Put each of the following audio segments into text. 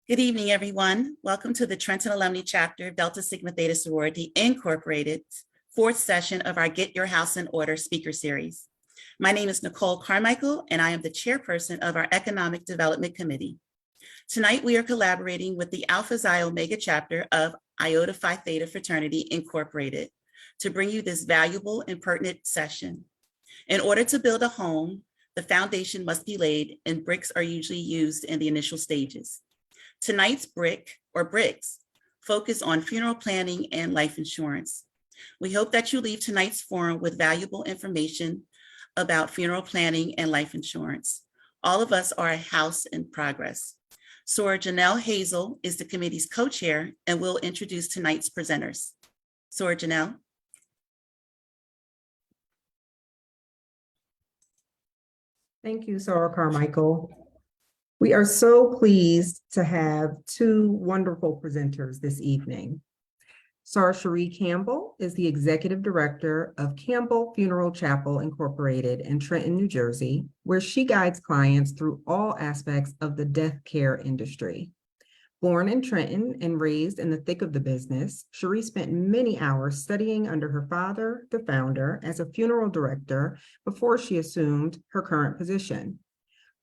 Good evening, everyone. Welcome to the Trenton Alumni Chapter Delta Sigma Theta Sorority Incorporated fourth session of our Get Your House in Order speaker series. My name is Nicole Carmichael, and I am the chairperson of our Economic Development Committee. Tonight, we are collaborating with the Alpha Xi Omega chapter of Iota Phi Theta Fraternity Incorporated to bring you this valuable and pertinent session. In order to build a home, the foundation must be laid, and bricks are usually used in the initial stages. Tonight's brick or bricks focus on funeral planning and life insurance. We hope that you leave tonight's forum with valuable information about funeral planning and life insurance. All of us are a house in progress. Soror Janelle Hazel is the committee's co-chair and will introduce tonight's presenters. Soror Janelle. Thank you, Soror Carmichael. We are so pleased to have two wonderful presenters this evening. Soror Cherie Campbell is the Executive Director of Campbell Funeral Chapel Incorporated in Trenton, New Jersey, where she guides clients through all aspects of the death care industry. Born in Trenton and raised in the thick of the business, Cherie spent many hours studying under her father, the founder, as a funeral director before she assumed her current position.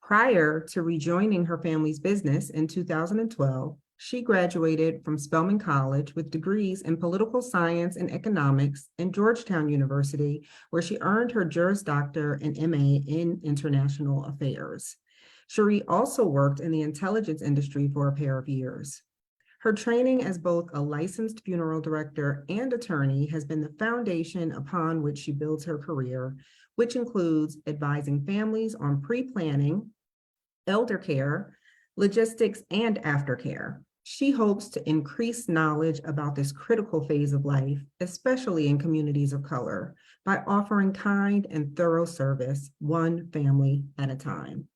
Prior to rejoining her family's business in 2012, she graduated from Spelman College with degrees in political science and economics and Georgetown University, where she earned her Juris Doctor and MA in international affairs. Cherie also worked in the intelligence industry for a pair of years. Her training as both a licensed funeral director and attorney has been the foundation upon which she builds her career, which includes advising families on pre-planning, elder care, logistics, and aftercare. She hopes to increase knowledge about this critical phase of life, especially in communities of color, by offering kind and thorough service, one family at a time.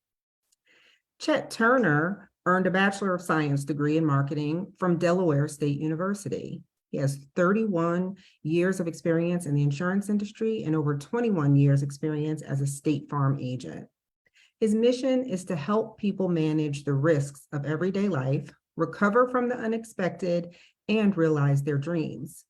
Chet Turner earned a Bachelor of Science degree in marketing from Delaware State University. He has 31 years of experience in the insurance industry and over 21 years experience as a State Farm agent. His mission is to help people manage the risks of everyday life, recover from the unexpected, and realize their dreams.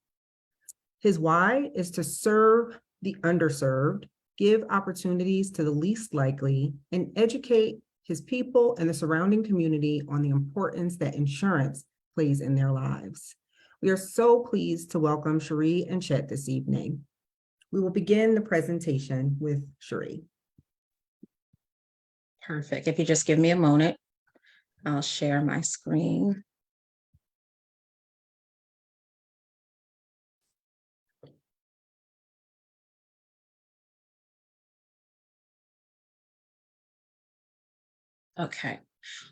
His why is to serve the underserved, give opportunities to the least likely, and educate his people and the surrounding community on the importance that insurance plays in their lives. We are so pleased to welcome Cherie and Chet this evening. We will begin the presentation with Cherie. Perfect. If you just give me a moment, I'll share my screen. Okay.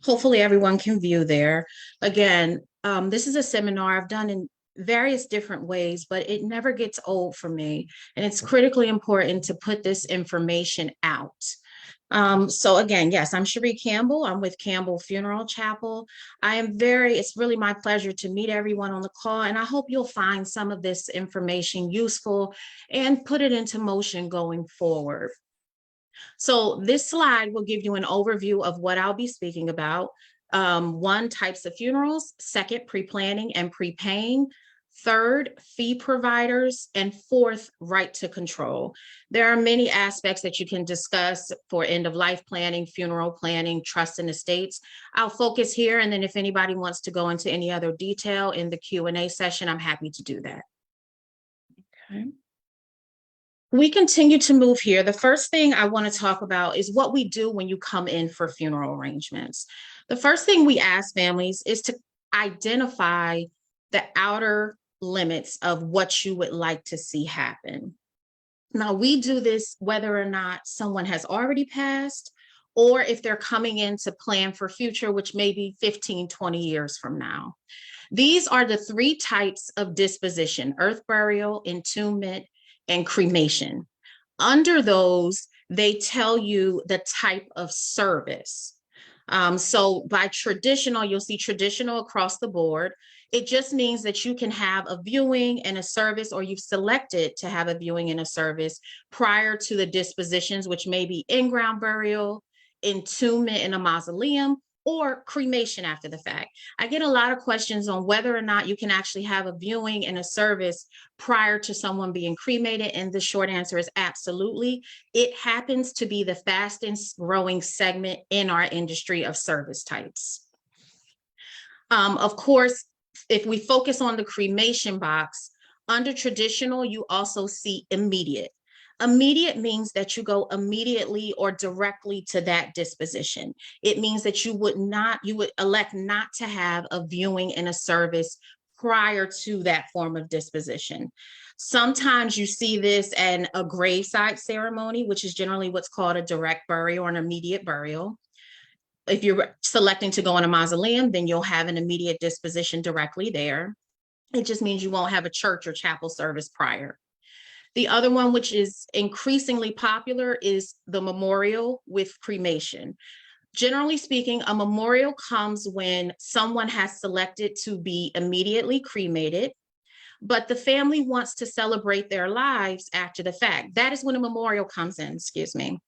Hopefully everyone can view there. Again, this is a seminar I've done in various different ways, but it never gets old for me. And it's critically important to put this information out. So again, yes, I'm Cherie Campbell. I'm with Campbell Funeral Chapel. It's really my pleasure to meet everyone on the call, and I hope you'll find some of this information useful and put it into motion going forward. So this slide will give you an overview of what I'll be speaking about. One, types of funerals. Second, pre-planning and prepaying. Third, fee providers. And fourth, right to control. There are many aspects that you can discuss for end-of-life planning, funeral planning, trust and estates. I'll focus here, and then if anybody wants to go into any other detail in the Q&A session, I'm happy to do that. Okay. We continue to move here. The first thing I want to talk about is what we do when you come in for funeral arrangements. The first thing we ask families is to identify the outer limits of what you would like to see happen. Now, we do this whether or not someone has already passed or if they're coming in to plan for future, which may be 15, 20 years from now. These are the three types of disposition: earth burial, entombment, and cremation. Under those, they tell you the type of service. So by traditional, you'll see traditional across the board. It just means that you can have a viewing and a service, or you've selected to have a viewing and a service prior to the dispositions, which may be in-ground burial, entombment in a mausoleum, or cremation after the fact. I get a lot of questions on whether or not you can actually have a viewing and a service prior to someone being cremated. And the short answer is absolutely. It happens to be the fastest growing segment in our industry of service types. Of course, if we focus on the cremation box, under traditional, you also see immediate. Immediate means that you go immediately or directly to that disposition. It means that you would elect not to have a viewing and a service prior to that form of disposition. Sometimes you see this in a graveside ceremony, which is generally what's called a direct burial or an immediate burial. If you're selecting to go in a mausoleum, then you'll have an immediate disposition directly there. It just means you won't have a church or chapel service prior. The other one, which is increasingly popular, is the memorial with cremation. Generally speaking, a memorial comes when someone has selected to be immediately cremated, but the family wants to celebrate their lives after the fact. That is when a memorial comes in, excuse me.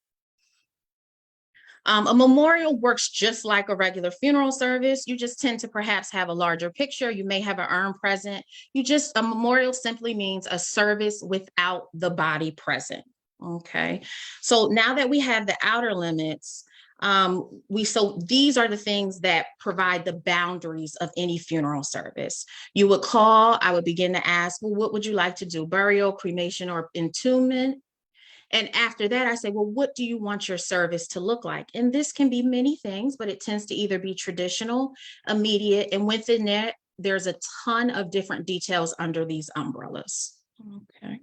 A memorial works just like a regular funeral service. You just tend to perhaps have a larger picture. You may have an urn present. A memorial simply means a service without the body present. Okay. So now that we have the outer limits, these are the things that provide the boundaries of any funeral service. You would call, I would begin to ask, well, what would you like to do? Burial, cremation, or entombment? And after that, I say, well, what do you want your service to look like? And this can be many things, but it tends to either be traditional, immediate, and within that, there's a ton of different details under these umbrellas. Okay.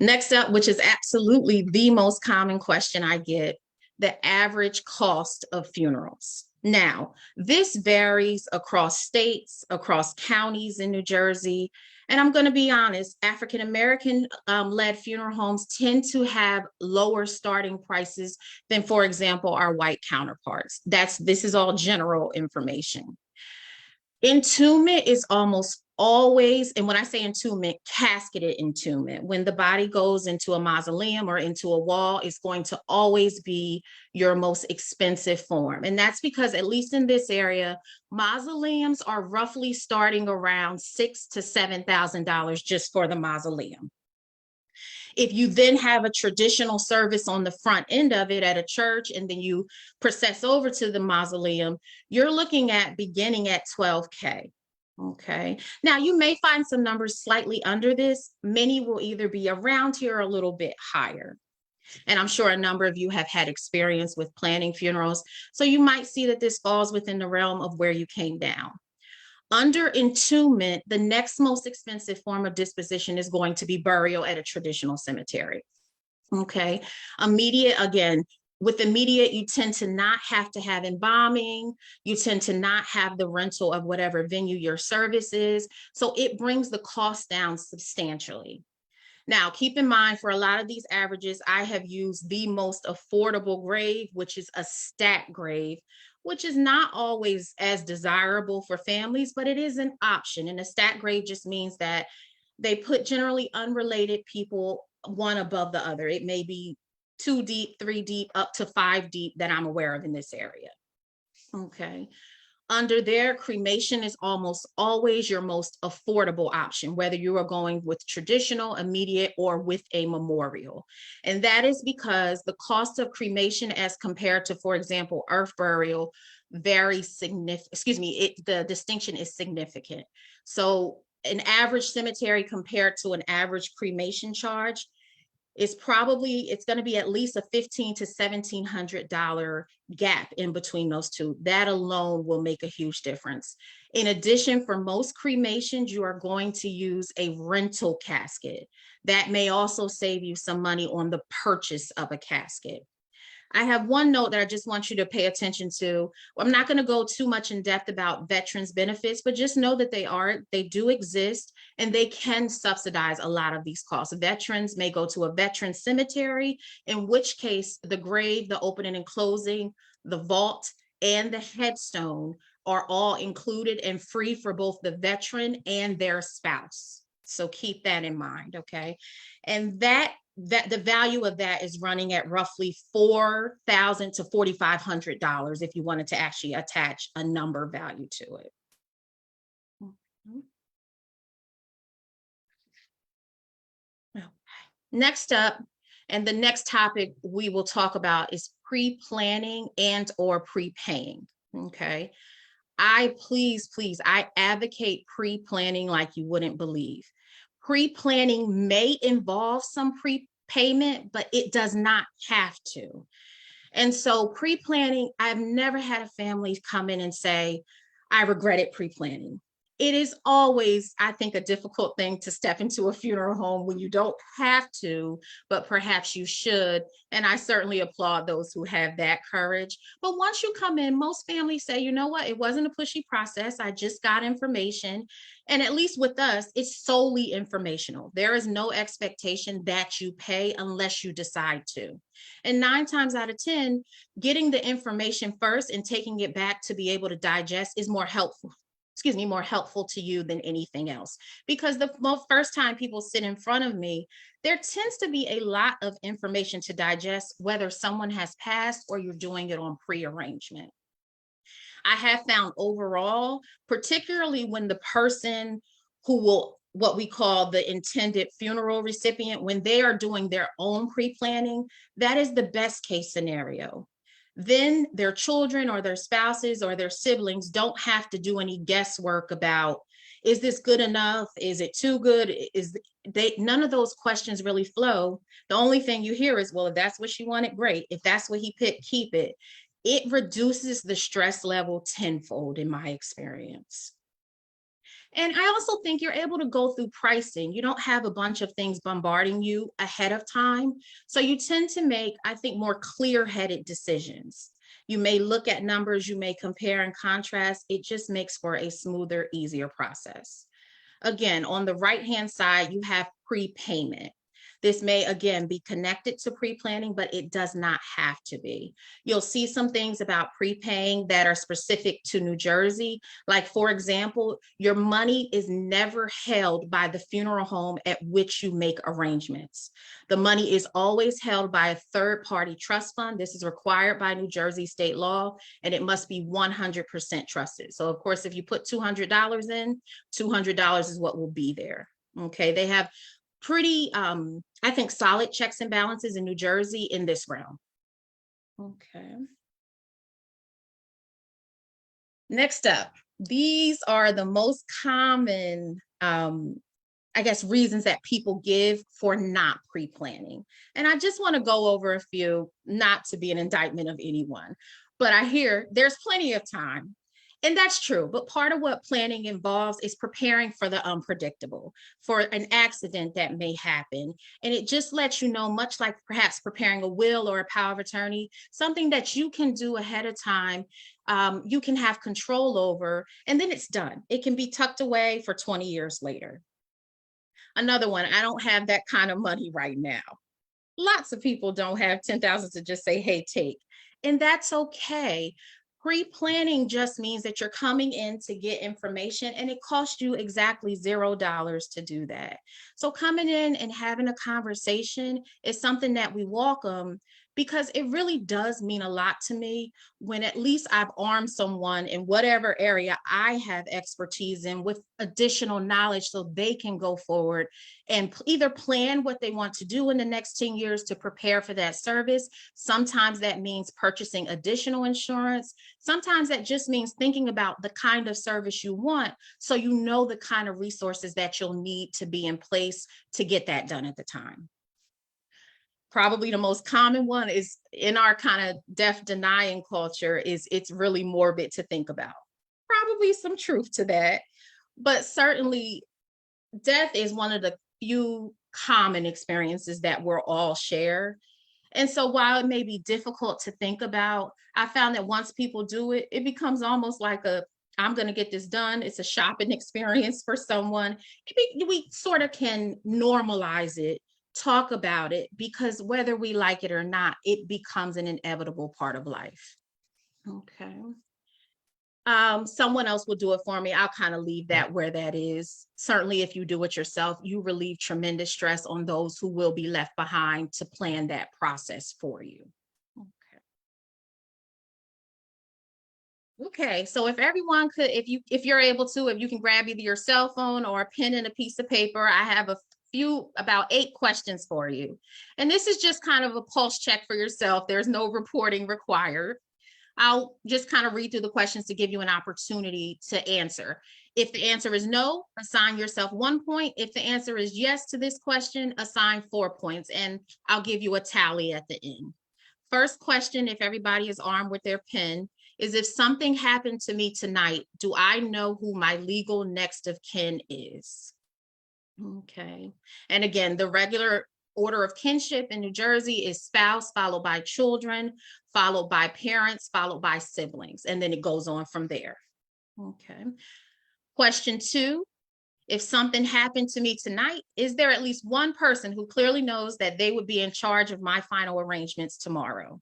Next up, which is absolutely the most common question I get, the average cost of funerals. Now, this varies across states, across counties in New Jersey. And I'm going to be honest, African-American led funeral homes tend to have lower starting prices than, for example, our white counterparts. This is all general information. Entombment is almost always, and when I say entombment, casketed entombment. When the body goes into a mausoleum or into a wall, it's going to always be your most expensive form. And that's because, at least in this area, mausoleums are roughly starting around $6,000 to $7,000 just for the mausoleum. If you then have a traditional service on the front end of it at a church, and then you process over to the mausoleum, you're looking at beginning at $12K. Okay. Now you may find some numbers slightly under this. Many will either be around here or a little bit higher. And I'm sure a number of you have had experience with planning funerals. So you might see that this falls within the realm of where you came down. Under entombment, the next most expensive form of disposition is going to be burial at a traditional cemetery. Okay. Immediate, again, with immediate, you tend to not have to have embalming. You tend to not have the rental of whatever venue your service is. So it brings the cost down substantially. Now, keep in mind, for a lot of these averages, I have used the most affordable grave, which is a stack grave, which is not always as desirable for families, but it is an option. And a stack grave just means that they put generally unrelated people one above the other. It may be 2 deep, 3 deep, up to 5 deep that I'm aware of in this area. Okay. Under there, cremation is almost always your most affordable option, whether you are going with traditional, immediate, or with a memorial. And that is because the cost of cremation as compared to, for example, earth burial, varies significant. The distinction is significant. So an average cemetery compared to an average cremation charge is it's going to be at least a $1,500 to $1,700 gap in between those two. That alone will make a huge difference. In addition, for most cremations, you are going to use a rental casket. That may also save you some money on the purchase of a casket. I have one note that I just want you to pay attention to. I'm not going to go too much in depth about veterans benefits, but just know that they do exist, and they can subsidize a lot of these costs. Veterans may go to a veteran cemetery, in which case the grave, the opening and closing, the vault, and the headstone are all included and free for both the veteran and their spouse. So keep that in mind, okay? And that the value of that is running at roughly $4,000 to $4,500 if you wanted to actually attach a number value to it. Okay. Next up, and the next topic we will talk about is pre-planning and or prepaying. Okay. I advocate pre-planning like you wouldn't believe. Pre-planning may involve some prepayment, but it does not have to. And so pre-planning, I've never had a family come in and say, I regretted pre-planning. It is always, I think, a difficult thing to step into a funeral home when you don't have to, but perhaps you should. And I certainly applaud those who have that courage. But once you come in, most families say, you know what, it wasn't a pushy process. I just got information. And at least with us, it's solely informational. There is no expectation that you pay unless you decide to. And 9 times out of 10, getting the information first and taking it back to be able to digest is more helpful to you than anything else. Because the first time people sit in front of me, there tends to be a lot of information to digest, whether someone has passed or you're doing it on pre-arrangement. I have found overall, particularly when the person who will, what we call the intended funeral recipient, when they are doing their own pre-planning, that is the best case scenario. Then their children or their spouses or their siblings don't have to do any guesswork about, is this good enough? Is it too good? None of those questions really flow. The only thing you hear is, well, if that's what she wanted, great. If that's what he picked, keep it. It reduces the stress level tenfold in my experience. And I also think you're able to go through pricing. You don't have a bunch of things bombarding you ahead of time. So you tend to make, I think, more clear-headed decisions. You may look at numbers, you may compare and contrast. It just makes for a smoother, easier process. Again, on the right-hand side, you have prepayment. This may, again, be connected to pre-planning, but it does not have to be. You'll see some things about prepaying that are specific to New Jersey. Like, for example, your money is never held by the funeral home at which you make arrangements. The money is always held by a third-party trust fund. This is required by New Jersey state law, and it must be 100% trusted. So, of course, if you put $200 in, $200 is what will be there. Okay, they have pretty, I think, solid checks and balances in New Jersey in this realm. Okay. Next up, these are the most common, I guess, reasons that people give for not pre-planning. And I just want to go over a few, not to be an indictment of anyone, but I hear there's plenty of time. And that's true, but part of what planning involves is preparing for the unpredictable, for an accident that may happen. And it just lets you know, much like perhaps preparing a will or a power of attorney, something that you can do ahead of time, you can have control over, and then it's done. It can be tucked away for 20 years later. Another one, I don't have that kind of money right now. Lots of people don't have 10,000 to just say, hey, take, and that's okay. Pre-planning just means that you're coming in to get information, and it costs you exactly $0 to do that. So coming in and having a conversation is something that we welcome, because it really does mean a lot to me when at least I've armed someone in whatever area I have expertise in with additional knowledge so they can go forward and either plan what they want to do in the next 10 years to prepare for that service. Sometimes that means purchasing additional insurance. Sometimes that just means thinking about the kind of service you want, so you know the kind of resources that you'll need to be in place to get that done at the time. Probably the most common one is, in our kind of death denying culture, is it's really morbid to think about. Probably some truth to that, but certainly death is one of the few common experiences that we'll all share. And so while it may be difficult to think about, I found that once people do it, it becomes almost like I'm going to get this done. It's a shopping experience for someone. We sort of can normalize it, talk about it, because whether we like it or not, it becomes an inevitable part of life. Okay. Someone else will do it for me. I'll kind of leave that where that is. Certainly, if you do it yourself, you relieve tremendous stress on those who will be left behind to plan that process for you. Okay, so if everyone could, if you're able to, if you can grab either your cell phone or a pen and a piece of paper, I have about 8 questions for you. And this is just kind of a pulse check for yourself. There's no reporting required. I'll just kind of read through the questions to give you an opportunity to answer. If the answer is no, assign yourself 1 point. If the answer is yes to this question, assign 4 points, and I'll give you a tally at the end. First question, if everybody is armed with their pen, is if something happened to me tonight, do I know who my legal next of kin is? Okay. And again, the regular order of kinship in New Jersey is spouse, followed by children, followed by parents, followed by siblings, and then it goes on from there. Okay. Question 2, if something happened to me tonight, is there at least one person who clearly knows that they would be in charge of my final arrangements tomorrow?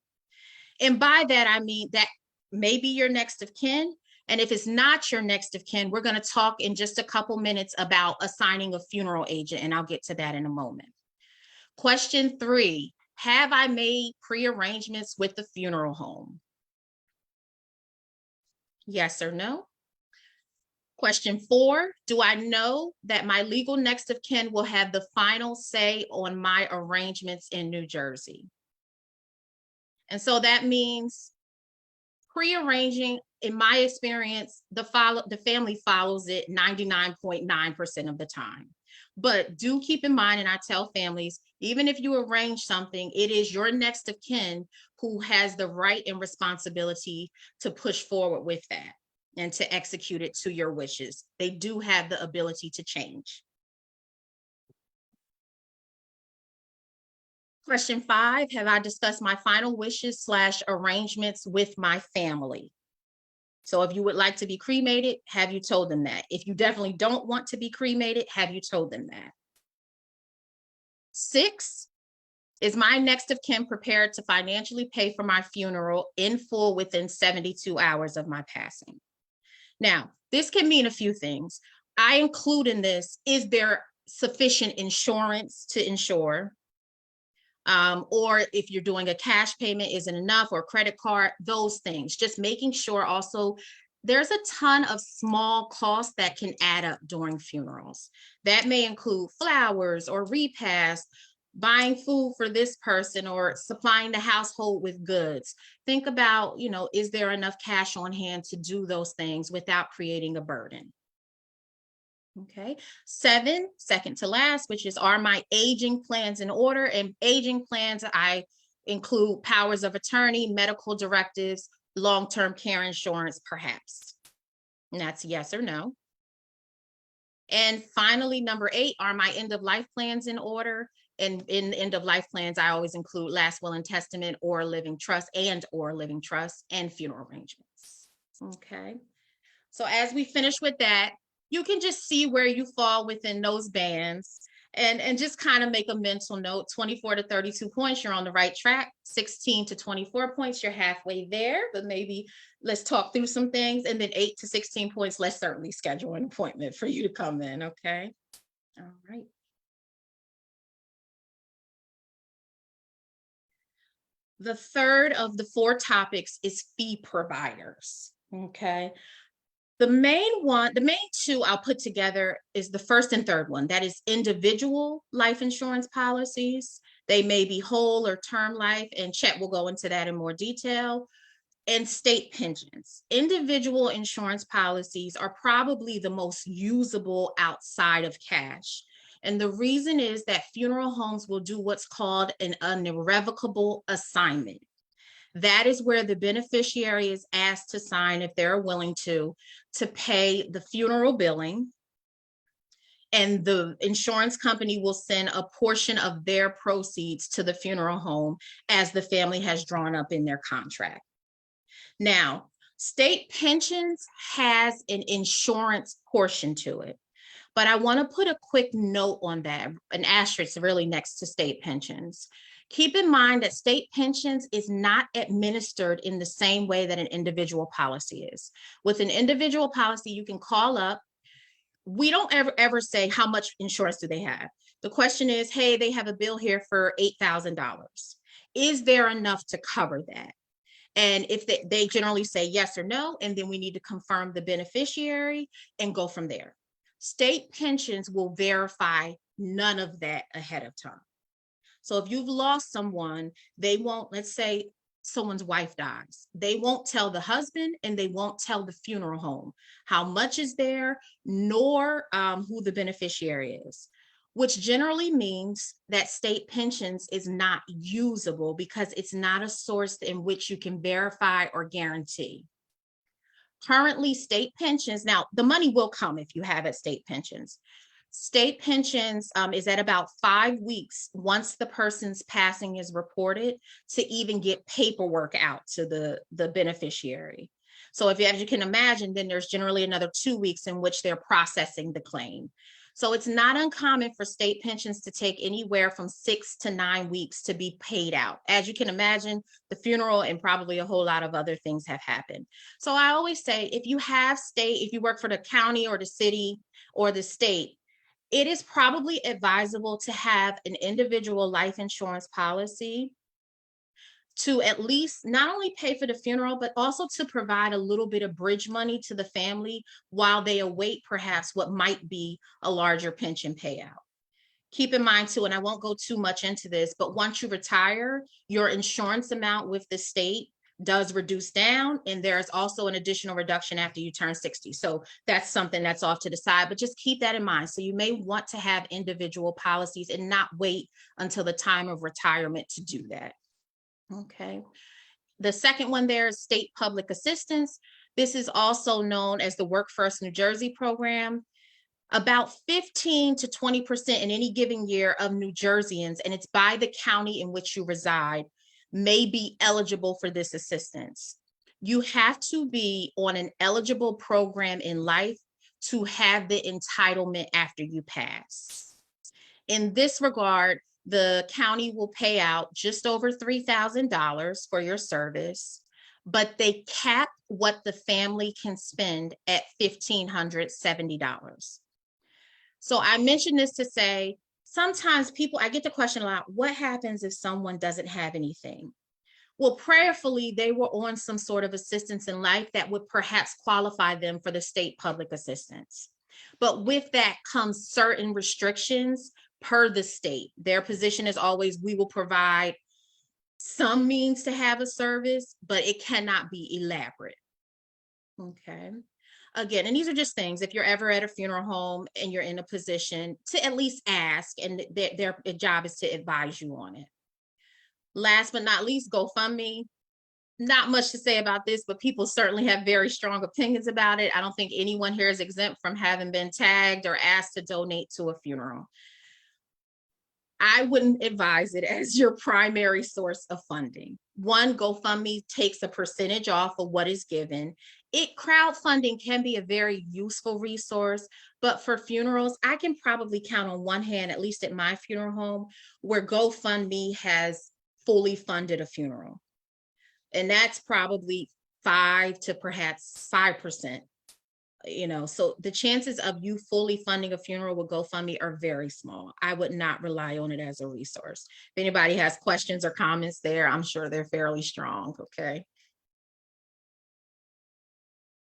And by that, I mean that maybe your next of kin. And if it's not your next of kin, we're going to talk in just a couple minutes about assigning a funeral agent, and I'll get to that in a moment. Question 3, have I made pre-arrangements with the funeral home? Yes or no? Question 4, do I know that my legal next of kin will have the final say on my arrangements in New Jersey? And so that means pre-arranging, in my experience, the family follows it 99.9% of the time. But do keep in mind, and I tell families, even if you arrange something, it is your next of kin who has the right and responsibility to push forward with that and to execute it to your wishes. They do have the ability to change. Question 5, have I discussed my final wishes / arrangements with my family? So if you would like to be cremated, have you told them that? If you definitely don't want to be cremated, have you told them that? 6, is my next of kin prepared to financially pay for my funeral in full within 72 hours of my passing? Now, this can mean a few things. I include in this, is there sufficient insurance to insure? Or if you're doing a cash payment, isn't enough, or credit card, those things. Just making sure also, there's a ton of small costs that can add up during funerals. That may include flowers or repast, buying food for this person, or supplying the household with goods. Think about, is there enough cash on hand to do those things without creating a burden? Okay. 7, second to last, which is, are my aging plans in order? And aging plans, I include powers of attorney, medical directives, long-term care insurance, perhaps. And that's yes or no. And finally, number 8, are my end of life plans in order? And in end of life plans, I always include last will and testament, or living trust, and funeral arrangements. Okay. So as we finish with that, you can just see where you fall within those bands and just kind of make a mental note. 24 to 32 points, you're on the right track. 16 to 24 points, you're halfway there, but maybe let's talk through some things. And then 8 to 16 points, let's certainly schedule an appointment for you to come in, okay? All right. The third of the 4 topics is fee providers, okay? The main 2 I'll put together is the first and third one. That is individual life insurance policies. They may be whole or term life, and Chet will go into that in more detail. And state pensions. Individual insurance policies are probably the most usable outside of cash. And the reason is that funeral homes will do what's called an irrevocable assignment. That is where the beneficiary is asked to sign, if they're willing to pay the funeral billing, and the insurance company will send a portion of their proceeds to the funeral home as the family has drawn up in their contract. Now, state pensions has an insurance portion to it, but I want to put a quick note on that, an asterisk really next to state pensions. Keep in mind that state pensions is not administered in the same way that an individual policy is. With an individual policy, you can call up. We don't ever say how much insurance do they have. The question is, hey, they have a bill here for $8,000. Is there enough to cover that? And if they generally say yes or no, and then we need to confirm the beneficiary and go from there. State pensions will verify none of that ahead of time. So if you've lost someone, they won't, let's say someone's wife dies, they won't tell the husband and they won't tell the funeral home how much is there, nor who the beneficiary is, which generally means that state pensions is not usable because it's not a source in which you can verify or guarantee. Currently, state pensions, now the money will come if you have state pensions. State pensions is at about 5 weeks once the person's passing is reported to even get paperwork out to the beneficiary. So if you, as you can imagine, then there's generally another 2 weeks in which they're processing the claim. So it's not uncommon for state pensions to take anywhere from 6 to 9 weeks to be paid out. As you can imagine, the funeral and probably a whole lot of other things have happened. So I always say, if you have if you work for the county or the city or the state, it is probably advisable to have an individual life insurance policy to at least not only pay for the funeral, but also to provide a little bit of bridge money to the family while they await perhaps what might be a larger pension payout. Keep in mind too, and I won't go too much into this, but once you retire, your insurance amount with the state does reduce down, and there's also an additional reduction after you turn 60. So that's something that's off to the side, but just keep that in mind. So you may want to have individual policies and not wait until the time of retirement to do that. Okay. The second one there is state public assistance. This is also known as the Work First New Jersey program. About 15 to 20% in any given year of New Jerseyans, and it's by the county in which you reside, may be eligible for this assistance. You have to be on an eligible program in life to have the entitlement after you pass. In this regard, the county will pay out just over $3,000 for your service, but they cap what the family can spend at $1,570. So I mentioned this to say, sometimes I get the question a lot, what happens if someone doesn't have anything? Well, prayerfully, they were on some sort of assistance in life that would perhaps qualify them for the state public assistance. But with that comes certain restrictions per the state. Their position is always, we will provide some means to have a service, but it cannot be elaborate. Okay. Again, and these are just things, if you're ever at a funeral home and you're in a position to at least ask, and their job is to advise you on it. Last but not least, GoFundMe. Not much to say about this, but people certainly have very strong opinions about it. I don't think anyone here is exempt from having been tagged or asked to donate to a funeral. I wouldn't advise it as your primary source of funding. One, GoFundMe takes a percentage off of what is given. Crowdfunding can be a very useful resource, but for funerals, I can probably count on one hand, at least at my funeral home, where GoFundMe has fully funded a funeral. And that's probably 5 to perhaps 5%. So the chances of you fully funding a funeral with GoFundMe are very small. I would not rely on it as a resource. If anybody has questions or comments there, I'm sure they're fairly strong.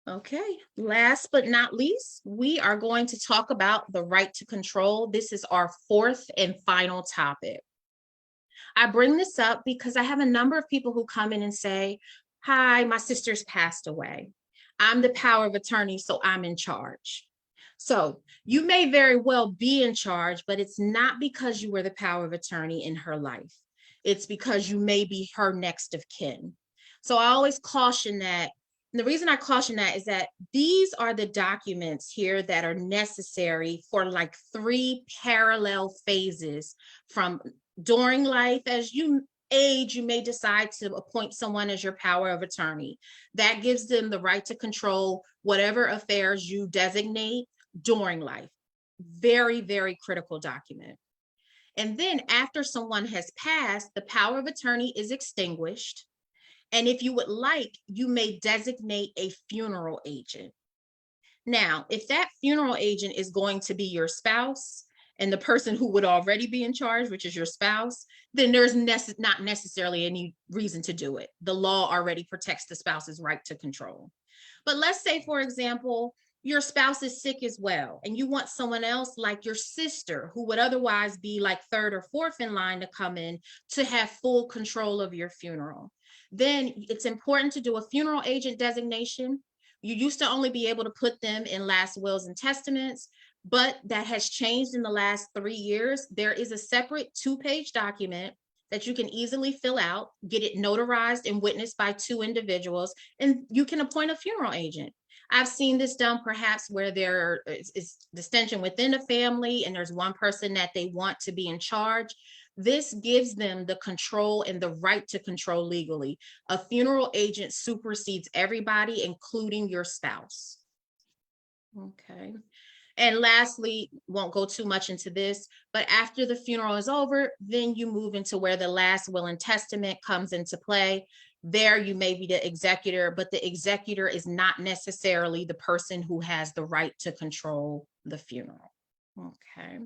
Okay, last but not least, we are going to talk about the right to control. This is our fourth and final topic. I bring this up because I have a number of people who come in and say, hi, my sister's passed away. I'm the power of attorney, so I'm in charge. So you may very well be in charge, but it's not because you were the power of attorney in her life. It's because you may be her next of kin. So I always caution that. And the reason I caution that is that these are the documents here that are necessary for like 3 parallel phases from during life. As you age, you may decide to appoint someone as your power of attorney. That gives them the right to control whatever affairs you designate during life. Very, very critical document. And then after someone has passed, the power of attorney is extinguished. And if you would like, you may designate a funeral agent. Now, if that funeral agent is going to be your spouse and the person who would already be in charge, which is your spouse, then there's not necessarily any reason to do it. The law already protects the spouse's right to control. But let's say, for example, your spouse is sick as well, and you want someone else like your sister, who would otherwise be like third or fourth in line to come in to have full control of your funeral. Then it's important to do a funeral agent designation. You used to only be able to put them in last wills and testaments, but that has changed in the last 3 years. There is a separate 2-page document that you can easily fill out, get it notarized and witnessed by 2 individuals, and you can appoint a funeral agent. I've seen this done perhaps where there is dissension within a family and there's one person that they want to be in charge. This gives them the control and the right to control legally. A funeral agent supersedes everybody, including your spouse. Okay. And lastly, won't go too much into this, but after the funeral is over, then you move into where the last will and testament comes into play. There you may be the executor, but the executor is not necessarily the person who has the right to control the funeral. Okay.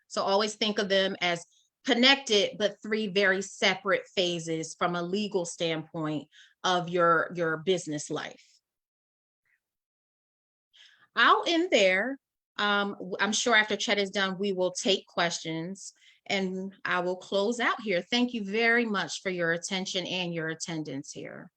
So always think of them as connected, but 3 very separate phases from a legal standpoint of your business life. I'll end there. I'm sure after Chet is done, we will take questions, and I will close out here. Thank you very much for your attention and your attendance here.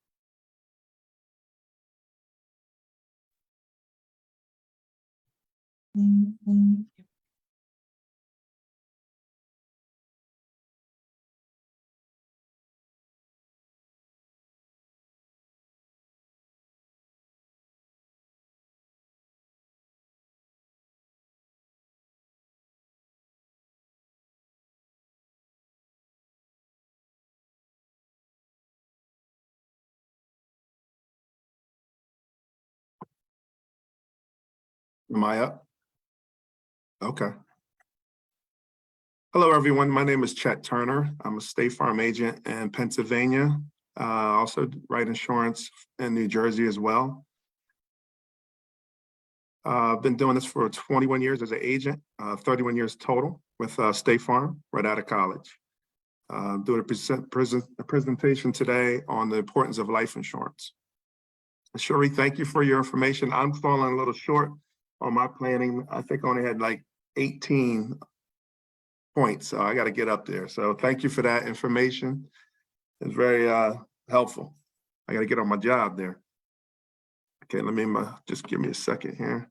Am I up? Okay. Hello, everyone. My name is Chet Turner. I'm a State Farm agent in Pennsylvania. Also write insurance in New Jersey as well. I've been doing this for 21 years as an agent, 31 years total with State Farm right out of college. Doing a presentation today on the importance of life insurance. Cherie, thank you for your information. I'm falling a little short on my planning. I think I only had like 18 points, so I got to get up there. So thank you for that information. It's very helpful. I got to get on my job there. Okay, let me just give me a second here.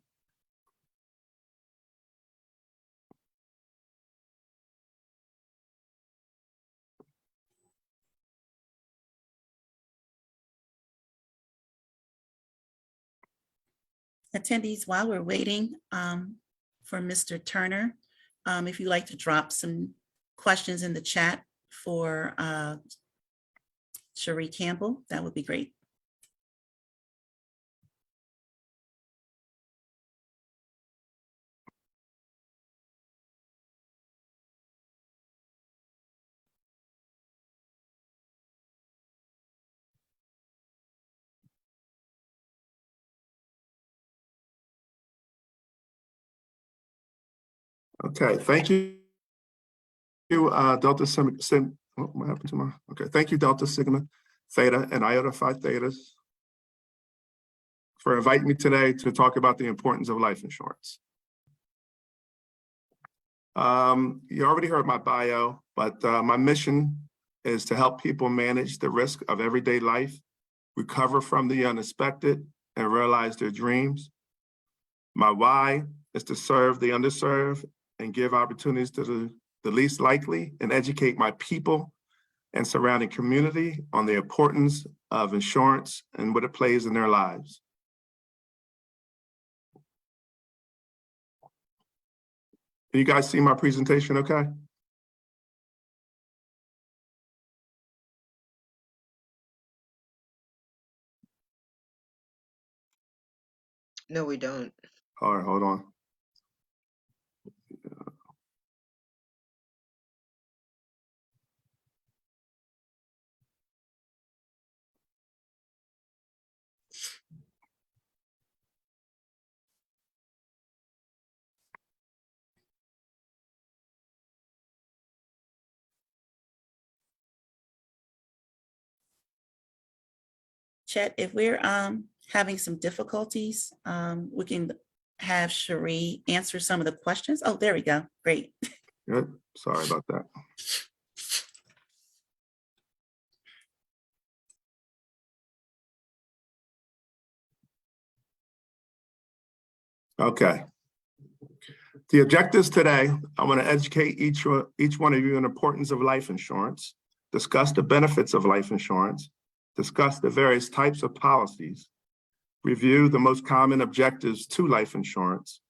Attendees, while we're waiting for Mr. Turner, if you'd like to drop some questions in the chat for Cherie Campbell, that would be great. Okay, thank you, Delta Sigma. What happened to my? Okay, thank you, Delta Sigma Theta and Iota Phi Thetas, for inviting me today to talk about the importance of life insurance. You already heard my bio, but my mission is to help people manage the risk of everyday life, recover from the unexpected, and realize their dreams. My why is to serve the underserved and give opportunities to the least likely, and educate my people and surrounding community on the importance of insurance and what it plays in their lives. Can you guys see my presentation okay? No, we don't. All right, hold on. Chet, if we're having some difficulties, we can have Cherie answer some of the questions. Oh, there we go. Great. Good. Sorry about that. Okay. The objectives today, I want to educate each one of you on the importance of life insurance, discuss the benefits of life insurance, discuss the various types of policies, review the most common objectives to life insurance,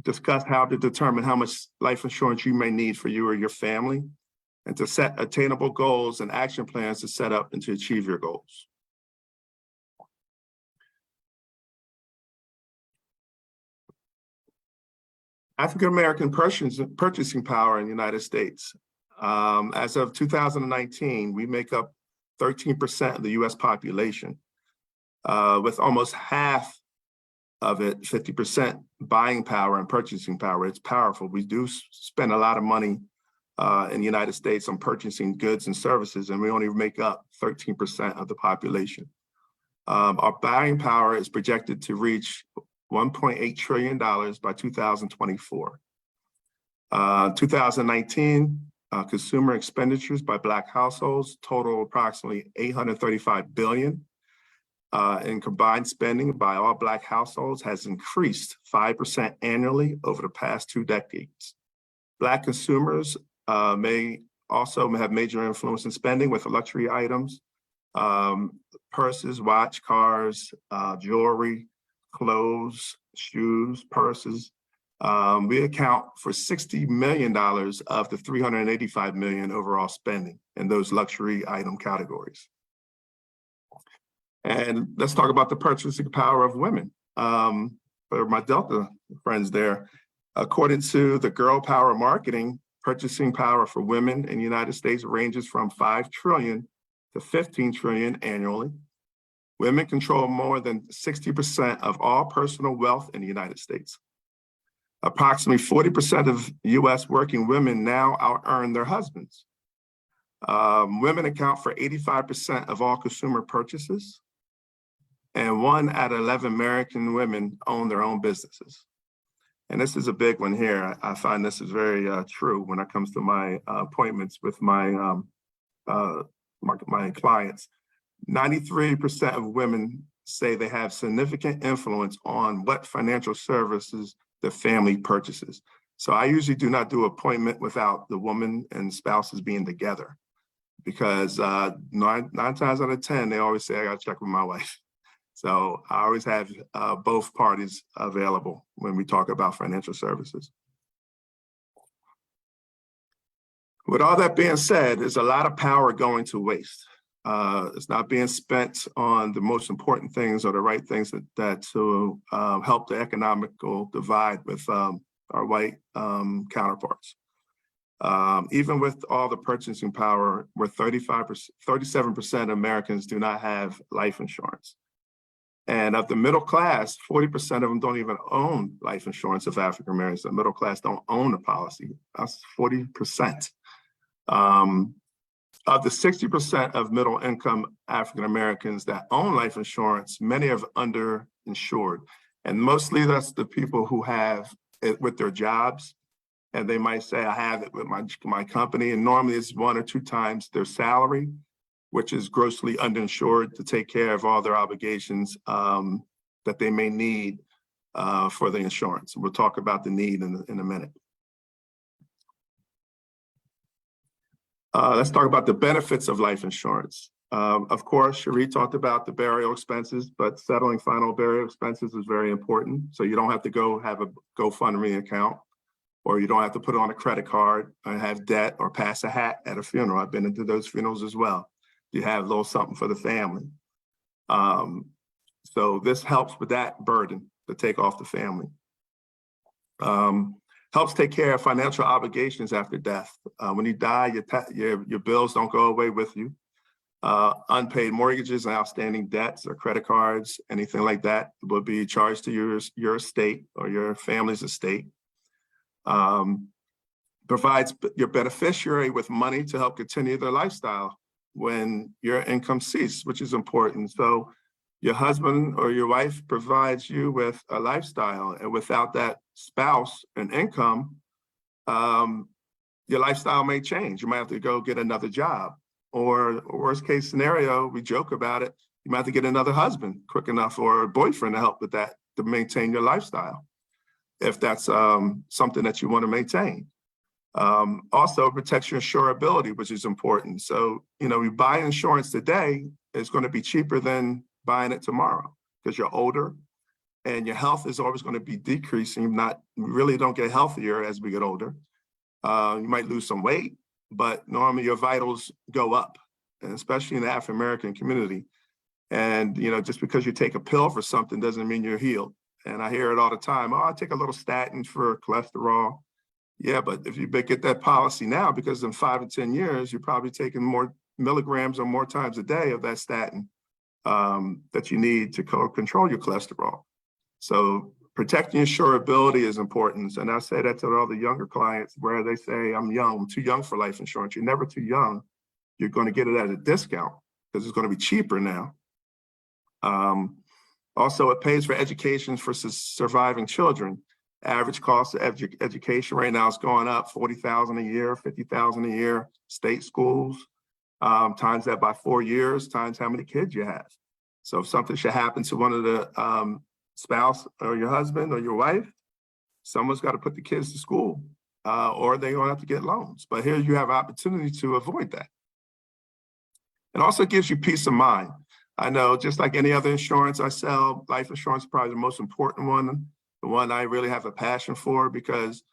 discuss how to determine how much life insurance you may need for you or your family, and to set attainable goals and action plans to set up and to achieve your goals. African-American purchasing power in the United States. As of 2019, we make up 13% of the US population, with almost half of it, 50% buying power and purchasing power. It's powerful. We do spend a lot of money in the United States on purchasing goods and services, and we only make up 13% of the population. Our buying power is projected to reach $1.8 trillion by 2024. 2019, consumer expenditures by Black households total approximately $835 billion. And combined spending by all Black households has increased 5% annually over the past 2 decades. Black consumers may also have major influence in spending with luxury items, purses, watch, cars, jewelry, clothes, shoes, purses. We account for $60 million of the $385 million overall spending in those luxury item categories. And let's talk about the purchasing power of women. For my Delta friends there, according to the Girl Power Marketing, purchasing power for women in the United States ranges from 5 trillion to 15 trillion annually. Women control more than 60% of all personal wealth in the United States. Approximately 40% of US working women now out-earn their husbands. Women account for 85% of all consumer purchases, and 1 out of 11 American women own their own businesses. And this is a big one here. I find this is very true when it comes to my appointments with my clients. 93% of women say they have significant influence on what financial services the family purchases. So I usually do not do an appointment without the woman and spouses being together, because 9 times out of 10, they always say, I gotta check with my wife. So I always have both parties available when we talk about financial services. With all that being said, there's a lot of power going to waste. It's not being spent on the most important things or the right things that to help the economical divide with our white counterparts. Even with all the purchasing power, where 37% of Americans do not have life insurance. And of the middle class, 40% of them don't even own life insurance of African Americans. The middle class don't own a policy. That's 40%. Of the 60% of middle income African Americans that own life insurance, many are underinsured. And mostly that's the people who have it with their jobs. And they might say, I have it with my company. And normally it's 1 or 2 times their salary, which is grossly underinsured to take care of all their obligations that they may need for the insurance. We'll talk about the need in a minute. Let's talk about the benefits of life insurance. Of course, Cherie talked about the burial expenses, but settling final burial expenses is very important. So you don't have to go have a GoFundMe account, or you don't have to put it on a credit card and have debt or pass a hat at a funeral. I've been into those funerals as well. You have a little something for the family. So this helps with that burden to take off the family. Helps take care of financial obligations after death. When you die, your bills don't go away with you. Unpaid mortgages and outstanding debts or credit cards, anything like that will be charged to your estate or your family's estate. Provides your beneficiary with money to help continue their lifestyle when your income ceases, which is important. So Your husband or your wife provides you with a lifestyle, and without that spouse and income, your lifestyle may change. You might have to go get another job, or worst case scenario, we joke about it, you might have to get another husband quick enough or a boyfriend to help with that, to maintain your lifestyle, if that's something that you want to maintain. Also protects your insurability, which is important. So, we buy insurance today, it's going to be cheaper than buying it tomorrow because you're older and your health is always going to be decreasing. You really don't get healthier as we get older. You might lose some weight, but normally your vitals go up, and especially in the African-American community. And, just because you take a pill for something doesn't mean you're healed. And I hear it all the time. Oh, I take a little statin for cholesterol. Yeah, but if you get that policy now, because in 5 to 10 years, you're probably taking more milligrams or more times a day of that statin that you need to control your cholesterol. So protecting insurability is important. And I say that to all the younger clients where they say, I'm too young for life insurance. You're never too young. You're going to get it at a discount because it's going to be cheaper now. Also, it pays for education for surviving children. Average cost of education right now is going up $40,000 a year, $50,000 a year, state schools, times that by 4 years, times how many kids you have. So if something should happen to one of the spouse or your husband or your wife, someone's got to put the kids to school or they're going to have to get loans. But here you have opportunity to avoid that. It also gives you peace of mind. I know just like any other insurance I sell, life insurance is probably the most important one, the one I really have a passion for, because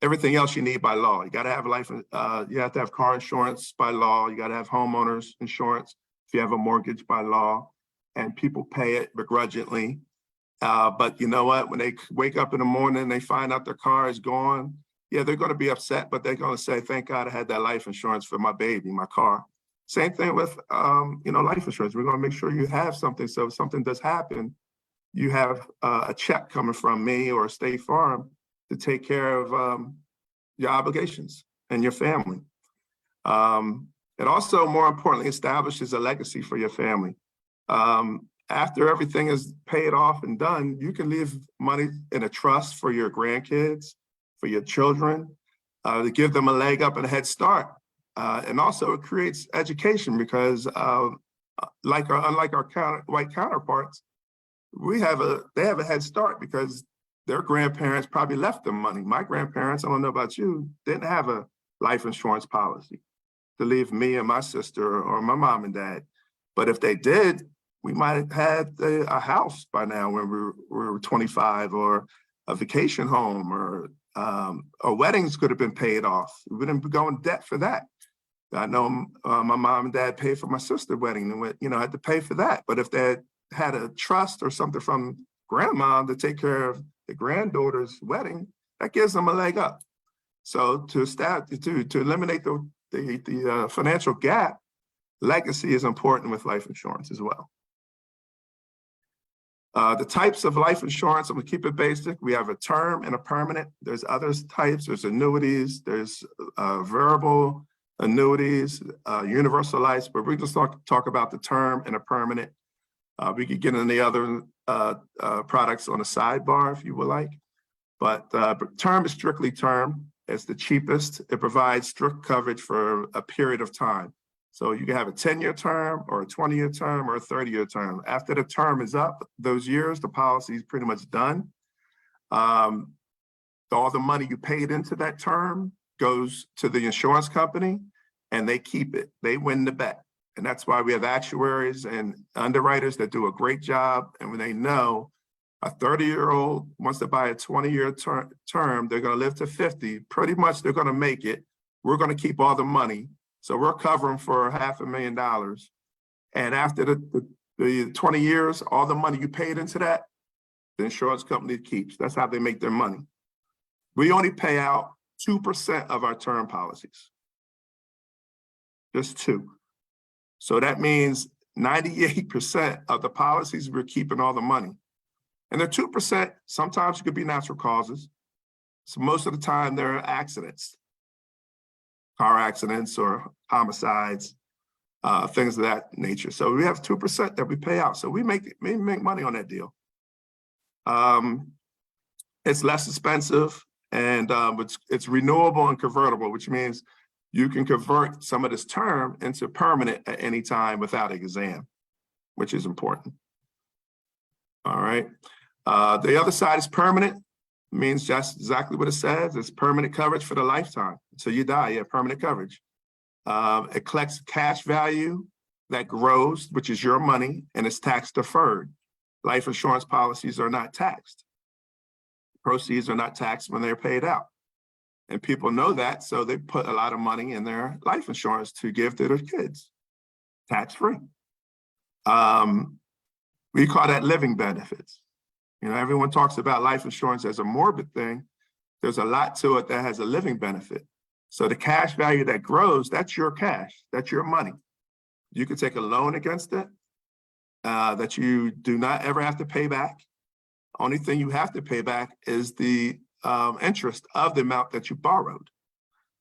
everything else you need by law. You got to have you have to have car insurance by law. You got to have homeowners insurance if you have a mortgage by law, and people pay it begrudgingly. But you know what? When they wake up in the morning and they find out their car is gone, yeah, they're going to be upset, but they're going to say, thank God I had that life insurance for my baby, my car. Same thing with, life insurance. We're going to make sure you have something. So if something does happen, you have a check coming from me or State Farm to take care of your obligations and your family. It also, more importantly, establishes a legacy for your family. After everything is paid off and done, you can leave money in a trust for your grandkids, for your children, to give them a leg up and a head start. And also it creates education because unlike our white counterparts, they have a head start because their grandparents probably left them money. My grandparents, I don't know about you, didn't have a life insurance policy to leave me and my sister or my mom and dad. But if they did, we might have had a house by now when we were 25, or a vacation home, or weddings could have been paid off. We wouldn't go in debt for that. I know my mom and dad paid for my sister's wedding and had to pay for that. But if they had a trust or something from grandma to take care of the granddaughter's wedding, that gives them a leg up. So to eliminate the financial gap, legacy is important with life insurance as well. The types of life insurance, I'm gonna keep it basic. We have a term and a permanent. There's other types, there's annuities, there's variable annuities, universal life, but we just talk about the term and a permanent. We could get into the other products on the sidebar if you would like, but term is strictly term. It's the cheapest. It provides strict coverage for a period of time. So you can have a 10-year term or a 20-year term or a 30-year term. After the term is up, those years, the policy is pretty much done. All the money you paid into that term goes to the insurance company and they keep it. They win the bet. And that's why we have actuaries and underwriters that do a great job. And when they know a 30-year-old wants to buy a 20-year term, they're going to live to 50, pretty much they're going to make it. We're going to keep all the money. So we're covering for $500,000. And after the 20 years, all the money you paid into that, the insurance company keeps. That's how they make their money. We only pay out 2% of our term policies. Just 2. So that means 98% of the policies, we're keeping all the money. And the 2%, sometimes it could be natural causes. So most of the time there are accidents, car accidents or homicides. things of that nature. So we have 2% that we pay out. So we make money on that deal. It's less expensive, and it's renewable and convertible, which means you can convert some of this term into permanent at any time without exam, which is important. All right. The other side is permanent, means just exactly what it says. It's permanent coverage for the lifetime. So you die, you have permanent coverage. It collects cash value that grows, which is your money, and it's tax deferred. Life insurance policies are not taxed. Proceeds are not taxed when they're paid out. And people know that, so they put a lot of money in their life insurance to give to their kids, tax-free. We call that living benefits. You know, everyone talks about life insurance as a morbid thing. There's a lot to it that has a living benefit. So the cash value that grows, that's your cash, that's your money. You can take a loan against it that you do not ever have to pay back. Only thing you have to pay back is the interest of the amount that you borrowed.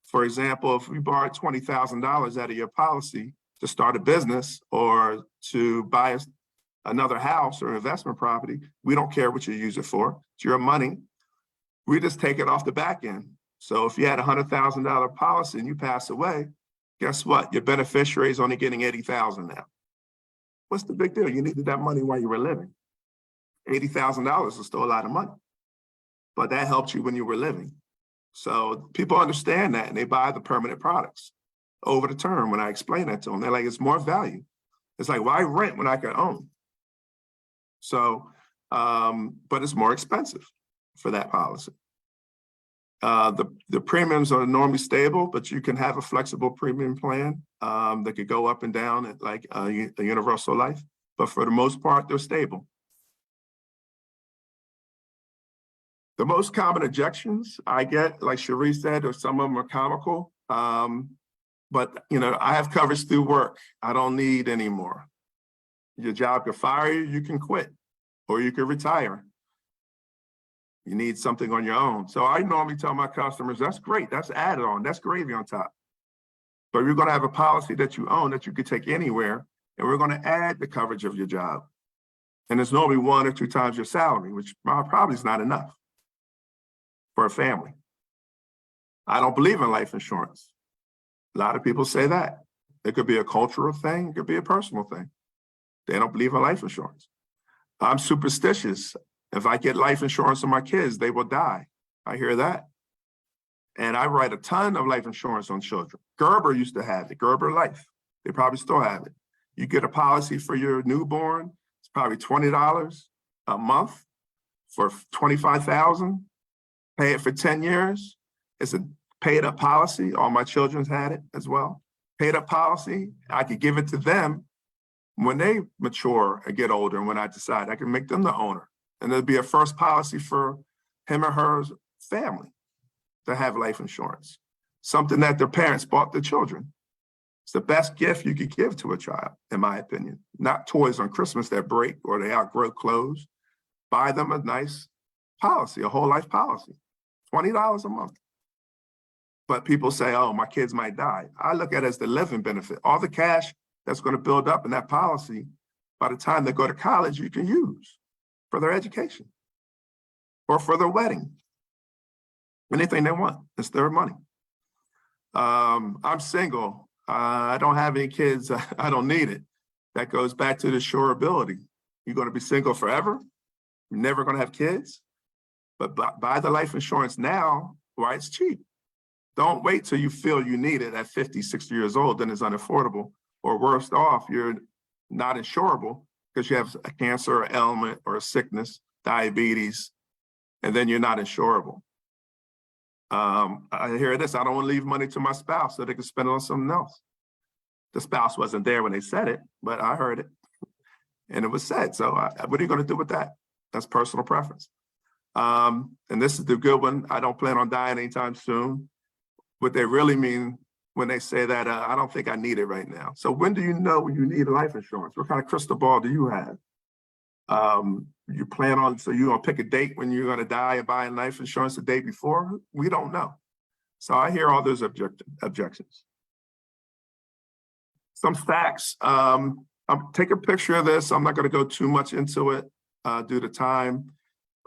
For example, if we borrowed $20,000 out of your policy to start a business or to buy another house or investment property, we don't care what you use it for. It's your money. We just take it off the back end. So if you had a $100,000 policy and you pass away, guess what? Your beneficiary is only getting $80,000 now. What's the big deal? You needed that money while you were living. $80,000 is still a lot of money, but that helped you when you were living. So people understand that and they buy the permanent products over the term. When I explain that to them, they're like, it's more value. It's like, why rent when I can own? So, but it's more expensive for that policy. The premiums are normally stable, but you can have a flexible premium plan that could go up and down at like a universal life. But for the most part, they're stable. The most common objections I get, like Cherie said, or some of them are comical. But you know, I have coverage through work. I don't need any more. Your job could fire you, you can quit, or you could retire. You need something on your own. So I normally tell my customers, that's great, that's added on, that's gravy on top. But we're gonna have a policy that you own that you could take anywhere, and we're gonna add the coverage of your job. And it's normally 1 or 2 times your salary, which probably is not enough for a family. I don't believe in life insurance. A lot of people say that. It could be a cultural thing, it could be a personal thing. They don't believe in life insurance. I'm superstitious. If I get life insurance on my kids, they will die. I hear that. And I write a ton of life insurance on children. Gerber used to have it, Gerber Life. They probably still have it. You get a policy for your newborn, it's probably $20 a month for $25,000. Pay it for 10 years. It's a paid up policy. All my children's had it as well. Paid up policy. I could give it to them when they mature and get older. And when I decide, I can make them the owner. And there'll be a first policy for him or her family to have life insurance. Something that their parents bought their children. It's the best gift you could give to a child, in my opinion. Not toys on Christmas that break or they outgrow clothes. Buy them a nice policy, a whole life policy, $20 a month. But people say, oh, my kids might die. I look at it as the living benefit. All the cash that's going to build up in that policy, by the time they go to college, you can use for their education or for their wedding. Anything they want, it's their money. I'm single. I don't have any kids. I don't need it. That goes back to the surability. You're going to be single forever. You're never going to have kids. But buy the life insurance now while it's cheap. Don't wait till you feel you need it at 50, 60 years old, then it's unaffordable. Or worse off, you're not insurable because you have a cancer or ailment or a sickness, diabetes, and then you're not insurable. I hear this, I don't want to leave money to my spouse so they can spend it on something else. The spouse wasn't there when they said it, but I heard it and it was said. So what are you going to do with that? That's personal preference. And this is the good one. I don't plan on dying anytime soon. What they really mean when they say that, I don't think I need it right now. So when do you know when you need life insurance? What kind of crystal ball do you have? You plan on, so you're gonna pick a date when you're gonna die and buy life insurance the day before? We don't know. So I hear all those objections. some facts. Take a picture of this. I'm not going to go too much into it due to time,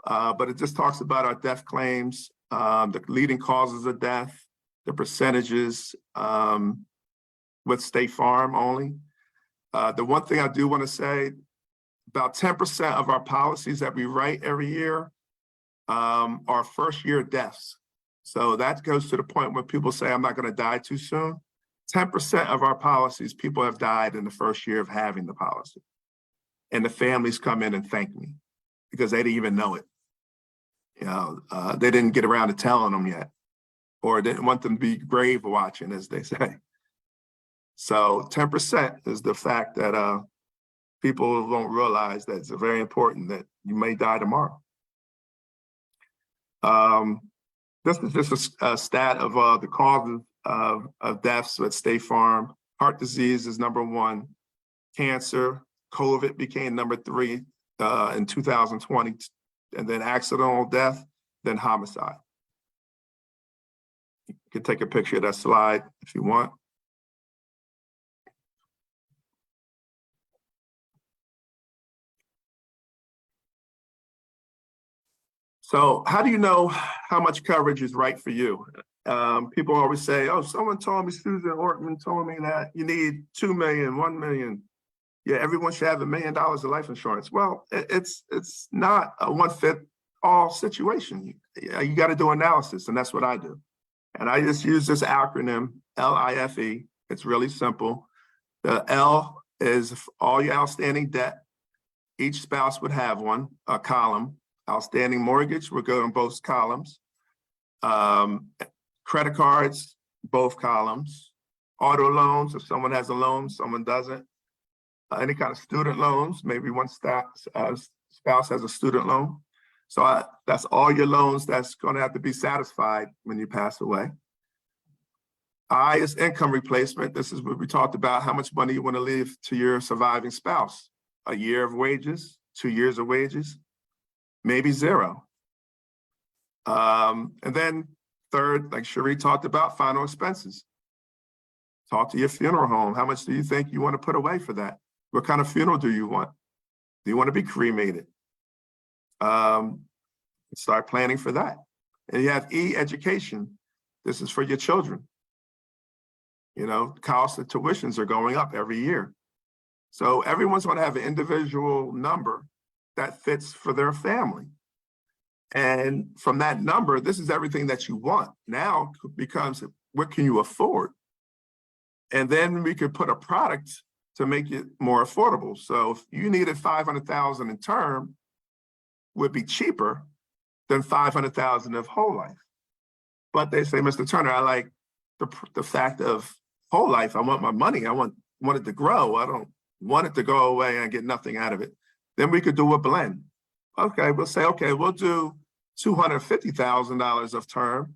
but it just talks about our death claims, the leading causes of death, the percentages with State Farm only. The one thing I do want to say, about 10% of our policies that we write every year are first-year deaths. So that goes to the point where people say, I'm not going to die too soon. 10% of our policies, people have died in the first year of having the policy. And the families come in and thank me because they didn't even know it. You know, they didn't get around to telling them yet, or didn't want them to be grave watching, as they say. So 10% is the fact that people don't realize that it's very important that you may die tomorrow. This is just a stat of the causes of deaths at State Farm. Heart disease is number 1. Cancer, COVID became number 3 in 2020, and then accidental death, then homicide. You can take a picture of that slide if you want. So how do you know how much coverage is right for you? People always say, oh, someone told me, Susan Ortman told me that you need 2 million, 1 million. Yeah, everyone should have $1 million of life insurance. Well, it's not a one-fit-all situation. You got to do analysis, and that's what I do. And I just use this acronym, LIFE. It's really simple. The L is all your outstanding debt. Each spouse would have one, a column. Outstanding mortgage would go in both columns. Credit cards, both columns. Auto loans, if someone has a loan, someone doesn't. Any kind of student loans, maybe one spouse has a student loan. So that's all your loans that's going to have to be satisfied when you pass away. I is income replacement. This is what we talked about, how much money you want to leave to your surviving spouse. A year of wages, 2 years of wages, maybe 0. And then third, like Cherie talked about, final expenses. Talk to your funeral home. How much do you think you want to put away for that? What kind of funeral do you want? Do you want to be cremated? Start planning for that. And you have education. This is for your children. You know, costs of tuitions are going up every year. So everyone's going to have an individual number that fits for their family. And from that number, this is everything that you want. Now becomes, what can you afford? And then we could put a product to make it more affordable. So if you needed $500,000 in term, would be cheaper than $500,000 of whole life. But they say, Mr. Turner, I like the fact of whole life. I want my money. I want it to grow. I don't want it to go away and get nothing out of it. Then we could do a blend. Okay, we'll say, okay, we'll do $250,000 of term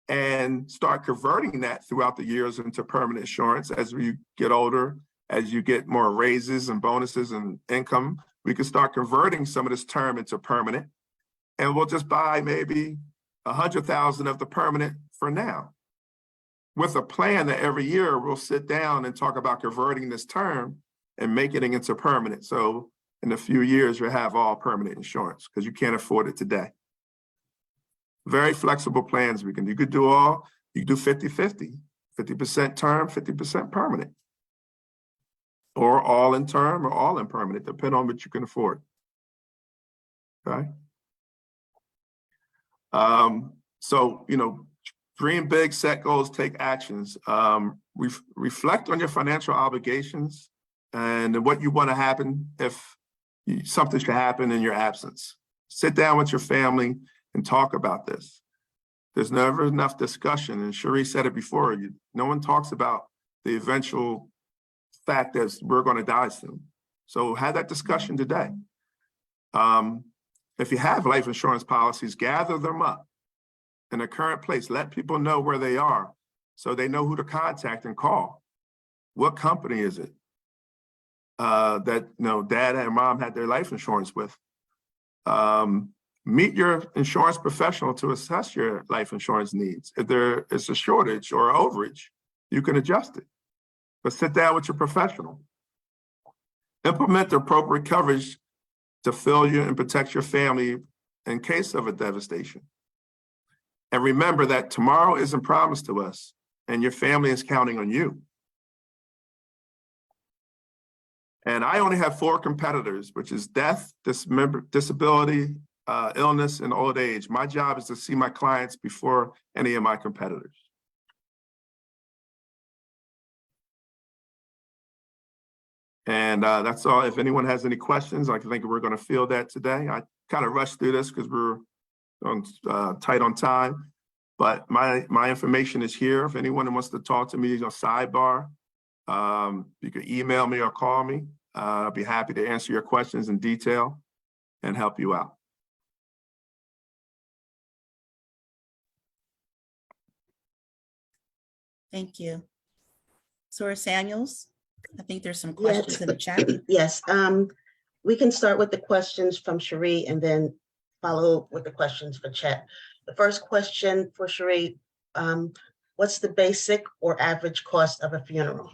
and start converting that throughout the years into permanent insurance. As we get older, as you get more raises and bonuses and income, we can start converting some of this term into permanent. And we'll just buy maybe 100,000 of the permanent for now, with a plan that every year we'll sit down and talk about converting this term and making it into permanent. So in a few years, you'll have all permanent insurance because you can't afford it today. Very flexible plans we can do. You could do all, you could do 50-50, 50% term, 50% permanent. Or all in term or all in permanent, depending on what you can afford. Okay. So, you know, dream big, set goals, take actions. Reflect on your financial obligations and what you want to happen if something should happen in your absence. Sit down with your family and talk about this. There's never enough discussion, and Cherie said it before, no one talks about the eventual fact that we're going to die soon. So have that discussion today. If you have life insurance policies, gather them up in a current place. Let people know where they are so they know who to contact and call. What company is it that dad and mom had their life insurance with? Meet your insurance professional to assess your life insurance needs. If there is a shortage or overage, you can adjust it. but sit down with your professional. Implement the appropriate coverage to fill you and protect your family in case of a devastation. And remember that tomorrow isn't promised to us, and your family is counting on you. And I only have 4 competitors, which is death, disability, illness, and old age. My job is to see my clients before any of my competitors. And that's all. If anyone has any questions, I think we're going to field that today. I kind of rushed through this because we're tight on time, but my information is here. If anyone wants to talk to me, sidebar, you can email me or call me. I'll be happy to answer your questions in detail and help you out. Thank you. Sora Samuels, I think there's some questions in the chat. Yes, we can start with the questions from Cherie and then follow with the questions for Chet. The first question for Cherie, what's the basic or average cost of a funeral?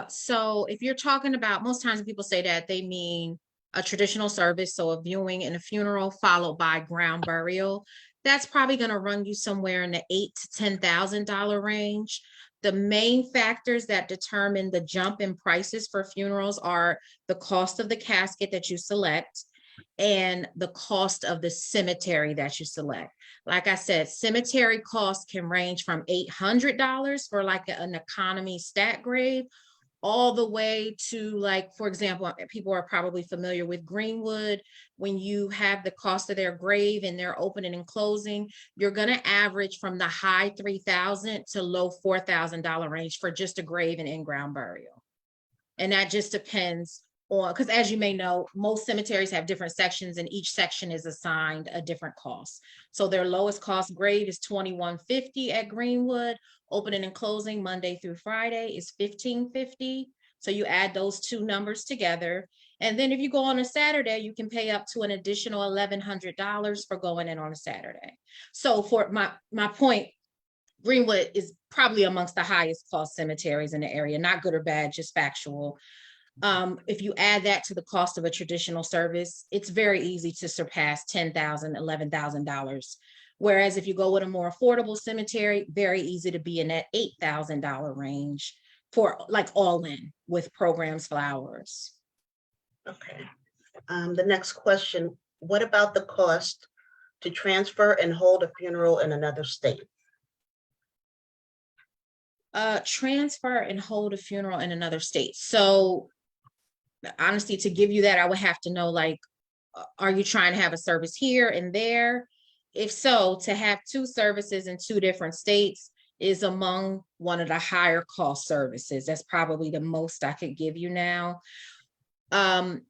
So if you're talking about, most times when people say that, they mean a traditional service, so a viewing and a funeral followed by ground burial. That's probably going to run you somewhere in the $8,000 to $10,000 range. The main factors that determine the jump in prices for funerals are the cost of the casket that you select and the cost of the cemetery that you select. Like I said, cemetery costs can range from $800 for like an economy stat grave, all the way to, like, for example, people are probably familiar with Greenwood. When you have the cost of their grave and their opening and closing, you're going to average from the high $3,000 to low $4,000 range for just a grave and in-ground burial. And that just depends on, because as you may know, most cemeteries have different sections and each section is assigned a different cost. So their lowest cost grave is $2,150 at Greenwood. Opening and closing Monday through Friday is $1,550. So you add those two numbers together. And then if you go on a Saturday, you can pay up to an additional $1,100 for going in on a Saturday. So for my point, Greenwood is probably amongst the highest cost cemeteries in the area, not good or bad, just factual. If you add that to the cost of a traditional service, it's very easy to surpass $10,000, $11,000. Whereas if you go with a more affordable cemetery, very easy to be in that $8,000 range for like all in with programs, flowers. Okay. The next question, what about the cost to transfer and hold a funeral in another state? Transfer and hold a funeral in another state. So honestly, to give you that, I would have to know, like, are you trying to have a service here and there? If so, to have 2 services in 2 different states is among one of the higher cost services. That's probably the most I could give you now.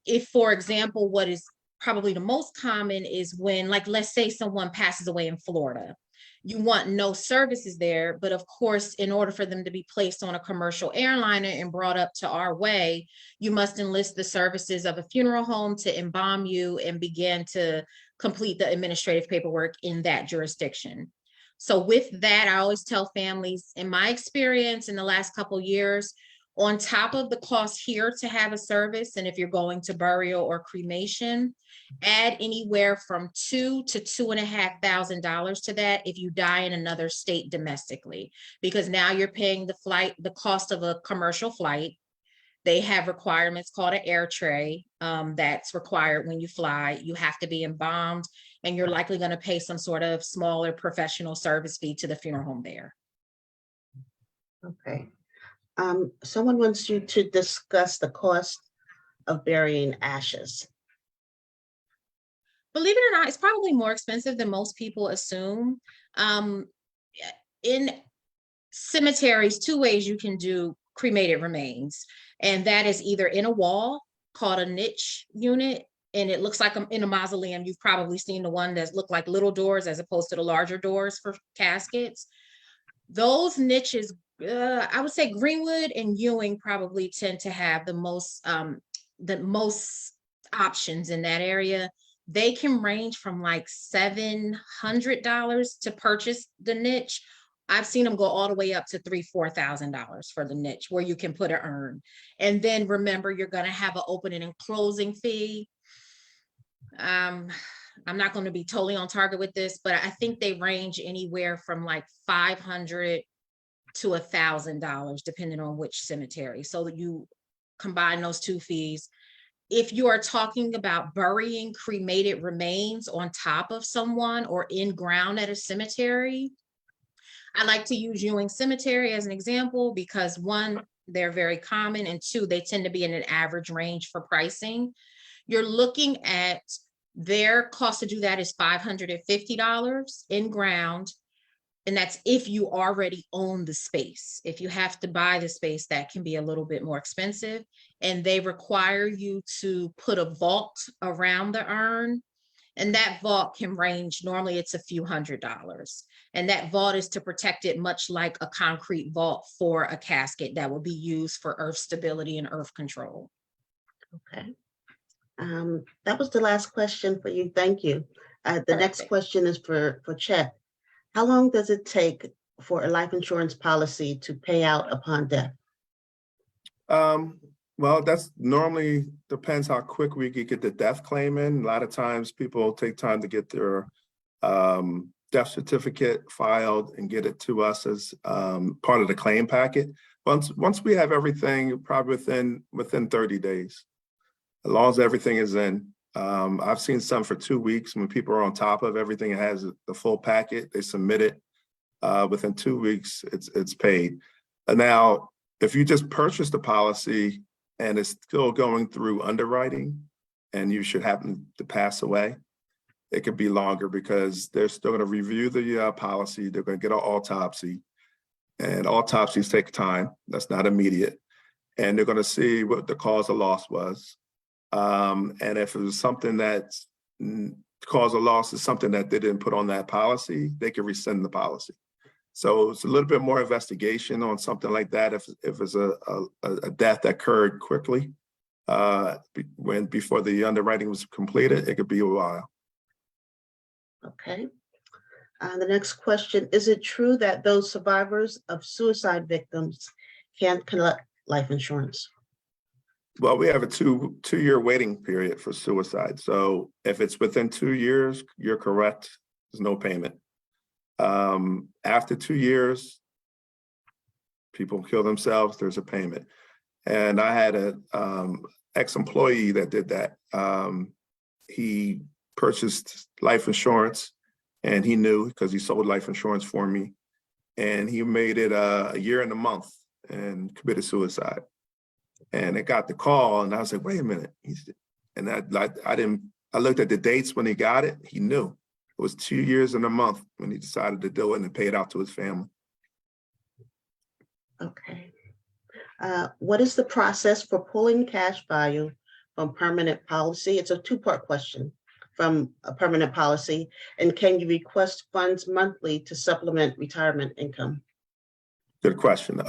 If, for example, what is probably the most common is when, like, let's say someone passes away in Florida. You want no services there, but of course, in order for them to be placed on a commercial airliner and brought up to our way, you must enlist the services of a funeral home to embalm you and begin to complete the administrative paperwork in that jurisdiction. So with that, I always tell families, in my experience in the last couple of years, on top of the cost here to have a service, and if you're going to burial or cremation, add anywhere from $2,000 to $2,500 to that if you die in another state domestically, because now you're paying the cost of a commercial flight. They have requirements called an air tray that's required when you fly. You have to be embalmed, and you're likely going to pay some sort of smaller professional service fee to the funeral home there. Okay. Someone wants you to discuss the cost of burying ashes. Believe it or not, it's probably more expensive than most people assume. In cemeteries, 2 ways you can do cremated remains, and that is either in a wall called a niche unit, and it looks like in a mausoleum. You've probably seen the one that look like little doors as opposed to the larger doors for caskets. Those niches, I would say Greenwood and Ewing probably tend to have the most options in that area. They can range from like $700 to purchase the niche. I've seen them go all the way up to $3,000-$4,000 for the niche where you can put an urn. And then remember, you're going to have an opening and closing fee. I'm not going to be totally on target with this, but I think they range anywhere from like $500 to $1,000, depending on which cemetery. So that you combine those two fees. If you are talking about burying cremated remains on top of someone or in ground at a cemetery, I like to use Ewing Cemetery as an example because one, they're very common, and two, they tend to be in an average range for pricing. You're looking at their cost to do that is $550 in ground. And that's if you already own the space. If you have to buy the space, that can be a little bit more expensive. And they require you to put a vault around the urn. And that vault can range, normally it's a few $100s. And that vault is to protect it much like a concrete vault for a casket that will be used for earth stability and earth control. Okay. That was the last question for you. Thank you. The next Perfect. question is for Chet. How long does it take for a life insurance policy to pay out upon death? Well, that's normally depends how quick we could get the death claim in. A lot of times people take time to get their death certificate filed and get it to us as part of the claim packet. Once we have everything, probably within 30 days, as long as everything is in. I've seen some for 2 weeks when people are on top of everything. It has the full packet. They submit it within 2 weeks. It's paid. Now, if you just purchase the policy and it's still going through underwriting, and you should happen to pass away, it could be longer because they're still going to review the policy. They're going to get an autopsy, and autopsies take time. That's not immediate, and they're going to see what the cause of loss was. And if it was something that's cause of loss is something that they didn't put on that policy, they can rescind the policy. So it's a little bit more investigation on something like that. If it's a death that occurred quickly, before the underwriting was completed, it could be a while. Okay. The next question, is it true that those survivors of suicide victims can't collect life insurance? Well, we have a two-year waiting period for suicide. So if it's within 2 years, you're correct. There's no payment. After 2 years, people kill themselves, there's a payment. And I had an ex-employee that did that. He purchased life insurance, and he knew because he sold life insurance for me. And he made it a year and a month and committed suicide. And I got the call, and I was like, "Wait a minute!" And I looked at the dates when he got it. He knew it was 2 years and a month when he decided to do it and pay it out to his family. Okay. What is the process for pulling cash value from permanent policy? It's a two-part question from a permanent policy. And can you request funds monthly to supplement retirement income? Good question.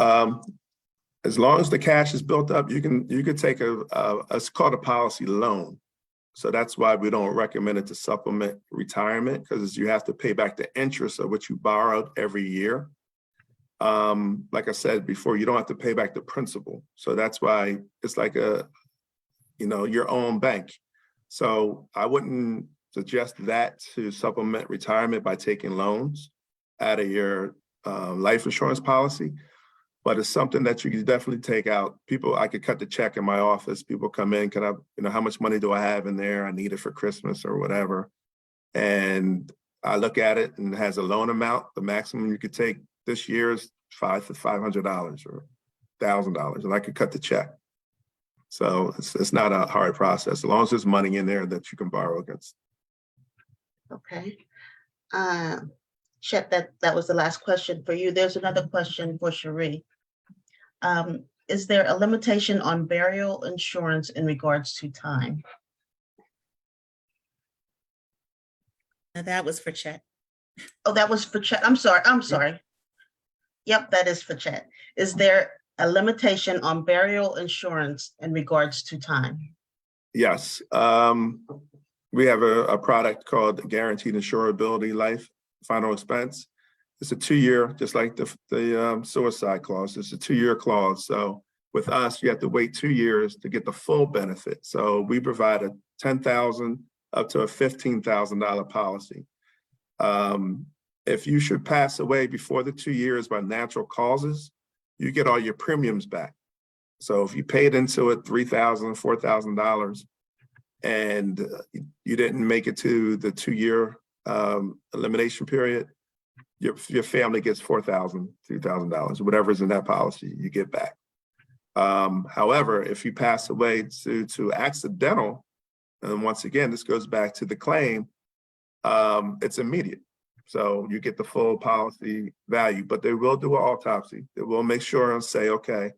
As long as the cash is built up, you could take it's called a policy loan. So that's why we don't recommend it to supplement retirement, because you have to pay back the interest of what you borrowed every year. Like I said before, you don't have to pay back the principal. So that's why it's like your own bank. So I wouldn't suggest that to supplement retirement by taking loans out of your life insurance policy. But it's something that you can definitely take out. I could cut the check in my office. People come in, how much money do I have in there? I need it for Christmas or whatever. And I look at it and it has a loan amount. The maximum you could take this year is $500 or $1,000, and I could cut the check. So it's not a hard process, as long as there's money in there that you can borrow against. Okay. Chet, that was the last question for you. There's another question for Cherie. Is there a limitation on burial insurance in regards to time? That was for Chet. Oh, that was for Chet. I'm sorry. Yep, that is for Chet. Is there a limitation on burial insurance in regards to time? Yes. We have a product called Guaranteed Insurability Life Final Expense. it's a 2-year, just like the suicide clause. It's a 2-year clause. So with us, you have to wait 2 years to get the full benefit. So we provide a $10,000 up to a $15,000 policy. If you should pass away before the 2 years by natural causes, you get all your premiums back. So if you paid into it $3,000, $4,000, and you didn't make it to the 2-year elimination period, your family gets $4,000, $3,000, whatever's in that policy, you get back. However, if you pass away to accidental, and once again, this goes back to the claim, it's immediate. So you get the full policy value, but they will do an autopsy. They will make sure and say, okay,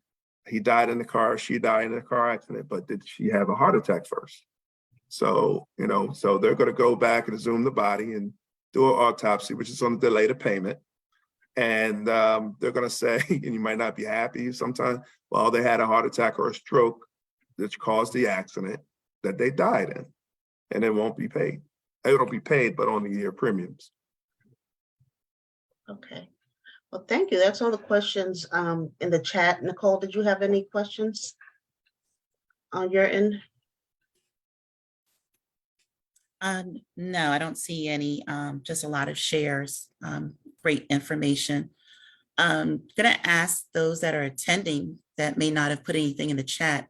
he died in the car, she died in a car accident, but did she have a heart attack first? So, so they're going to go back and exhume the body and do an autopsy, which is going to delay the payment. And they're going to say, and you might not be happy sometimes, well, they had a heart attack or a stroke that caused the accident that they died in, and it won't be paid. It'll be paid, but only your premiums. Okay. Well, thank you. That's all the questions in the chat. Nicole, did you have any questions on your end? No, I don't see any, just a lot of shares, great information. Gonna ask those that are attending that may not have put anything in the chat,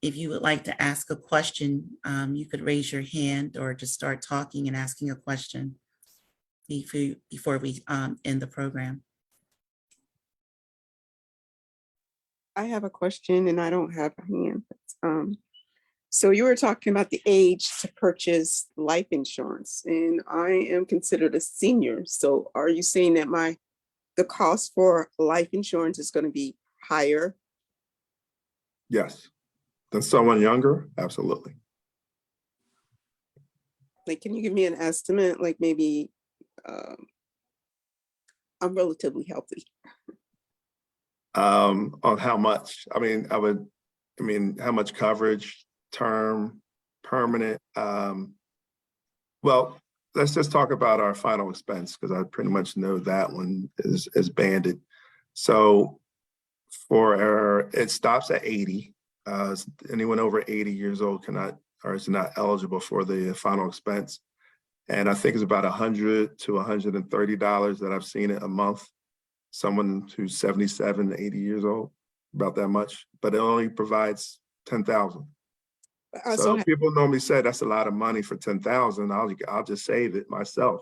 if you would like to ask a question, you could raise your hand or just start talking and asking a question before we end the program. I have a question and I don't have a hand. So you were talking about the age to purchase life insurance, and I am considered a senior. So are you saying that the cost for life insurance is going to be higher? Yes. Than someone younger? Absolutely. Like, can you give me an estimate? Like maybe I'm relatively healthy. On how much? I mean, how much coverage, term, permanent? Well, let's just talk about our final expense, because I pretty much know that one is banded. So it stops at 80. Anyone over 80 years old cannot or is not eligible for the final expense. And I think it's about $100 to $130 that I've seen it a month. Someone who's 77, 80 years old, about that much, but it only provides 10,000. So people normally say that's a lot of money for 10,000. I'll just save it myself.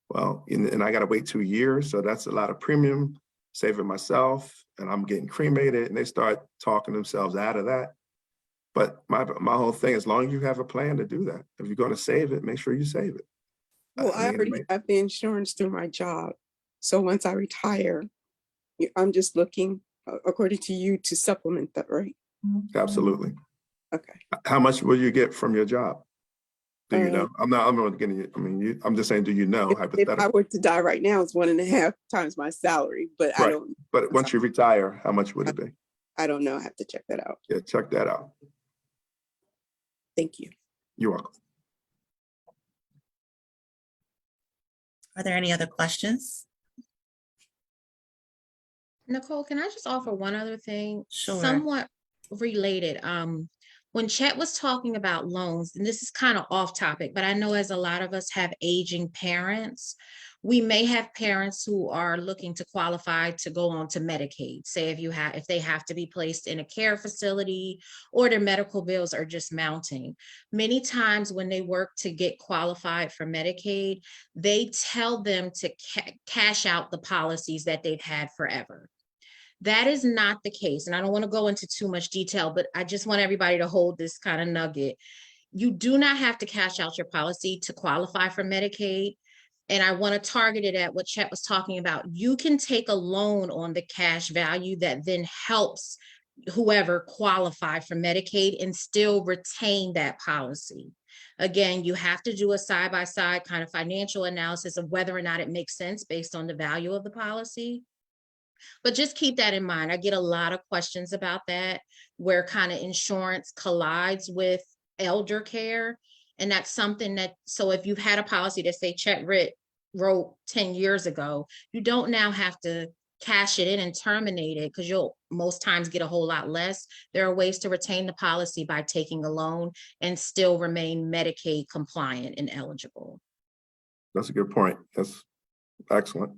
Well, and I got to wait 2 years, so that's a lot of premium. Save it myself, and I'm getting cremated, and they start talking themselves out of that. But my whole thing, as long as you have a plan to do that, if you're going to save it, make sure you save it. Well, I already have the insurance through my job. So once I retire, I'm just looking, according to you, to supplement that, right? Absolutely. Okay. How much will you get from your job? Do you know? I'm not getting it. I mean, I'm just saying, do you know? If I were to die right now, it's 1.5 times my salary, but Right. I don't. But once you retire, how much would it be? I don't know. I have to check that out. Yeah, check that out. Thank you. You're welcome. Are there any other questions? Nicole, can I just offer one other thing? Sure. Somewhat related. When Chet was talking about loans, and this is kind of off topic, but I know as a lot of us have aging parents, we may have parents who are looking to qualify to go on to Medicaid. Say if they have to be placed in a care facility or their medical bills are just mounting. Many times when they work to get qualified for Medicaid, they tell them to cash out the policies that they've had forever. That is not the case. And I don't want to go into too much detail, but I just want everybody to hold this kind of nugget. You do not have to cash out your policy to qualify for Medicaid. And I want to target it at what Chet was talking about. You can take a loan on the cash value that then helps whoever qualify for Medicaid and still retain that policy. Again, you have to do a side-by-side kind of financial analysis of whether or not it makes sense based on the value of the policy. But just keep that in mind. I get a lot of questions about that, where kind of insurance collides with elder care. And that's something that, so if you've had a policy that say Chet wrote 10 years ago. You don't now have to cash it in and terminate it because you'll most times get a whole lot less. There are ways to retain the policy by taking a loan and still remain Medicaid compliant and eligible. That's a good point. That's excellent.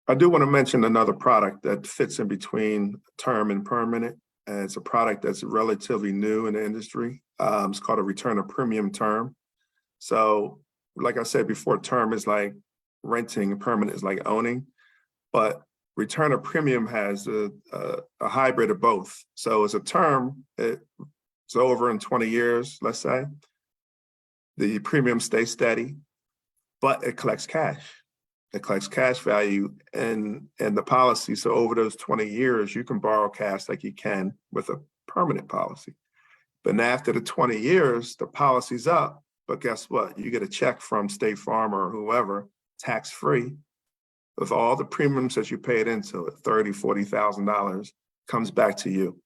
I do want to mention another product that fits in between term and permanent. And it's a product that's relatively new in the industry. It's called a return of premium term. So like I said before, term is like renting, and permanent is like owning. But return of premium has a hybrid of both. So it's a term, it's over in 20 years, let's say. The premium stays steady, but it collects cash. It collects cash value in the policy. So over those 20 years, you can borrow cash like you can with a permanent policy. But now after the 20 years, the policy's up. But guess what? You get a check from State Farm or whoever, tax-free, with all the premiums that you paid into it, $30,000, $40,000 comes back to you.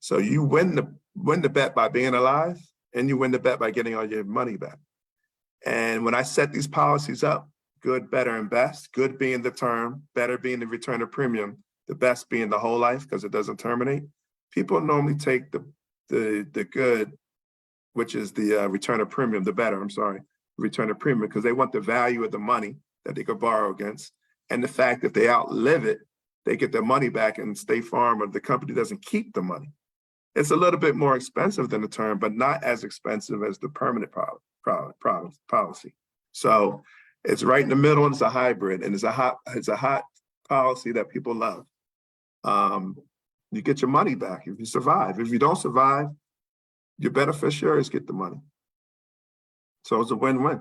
So you win the bet by being alive, and you win the bet by getting all your money back. And when I set these policies up, good, better, and best, good being the term, better being the return of premium, the best being the whole life because it doesn't terminate, people normally take the good, which is the return of premium, the better, I'm sorry, return of premium, because they want the value of the money that they could borrow against. And the fact that they outlive it, they get their money back and State Farm or the company doesn't keep the money. It's a little bit more expensive than the term, but not as expensive as the permanent policy. So it's right in the middle, and it's a hybrid, and it's a hot policy that people love. You get your money back if you survive. If you don't survive, your beneficiaries get the money. So it's a win-win.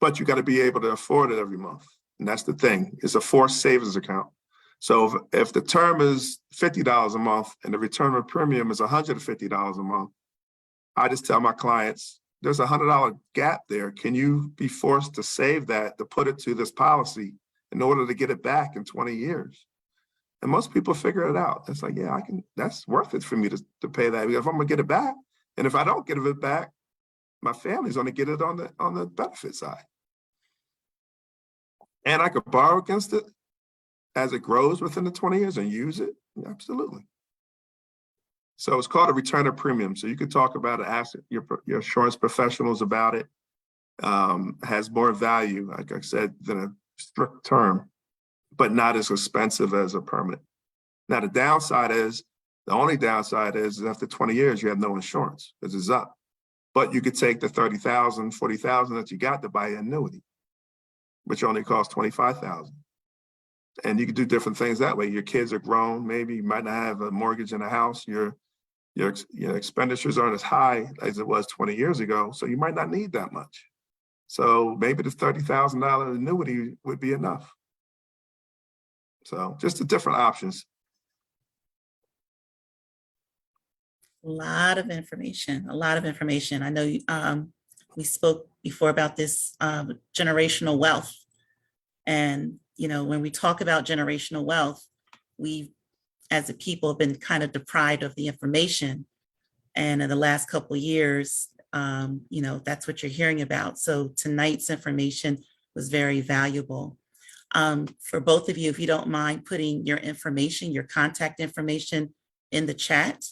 But you got to be able to afford it every month. And that's the thing. It's a forced savings account. So if the term is $50 a month and the return of premium is $150 a month, I just tell my clients, there's a $100 gap there. Can you be forced to save that, to put it to this policy in order to get it back in 20 years? And most people figure it out. It's like, yeah, I can, that's worth it for me to pay that. If I'm gonna get it back, and if I don't get it back, my family's gonna get it on the benefit side. And I could borrow against it as it grows within the 20 years and use it, absolutely. So it's called a return of premium. So you could talk about it, ask your insurance professionals about it. Has more value, like I said, than a strict term, but not as expensive as a permanent. Now the only downside is after 20 years, you have no insurance, because it's up. But you could take the $30,000, $40,000 that you got to buy an annuity, which only costs $25,000. And you can do different things that way. Your kids are grown, maybe you might not have a mortgage in a house, your expenditures aren't as high as it was 20 years ago, so you might not need that much. So maybe the $30,000 annuity would be enough. So just the different options. A lot of information, a lot of information. I know we spoke before about this generational wealth. And, when we talk about generational wealth, we as a people have been kind of deprived of the information. And in the last couple of years, that's what you're hearing about. So tonight's information was very valuable. For both of you, if you don't mind putting your information, your contact information in the chat.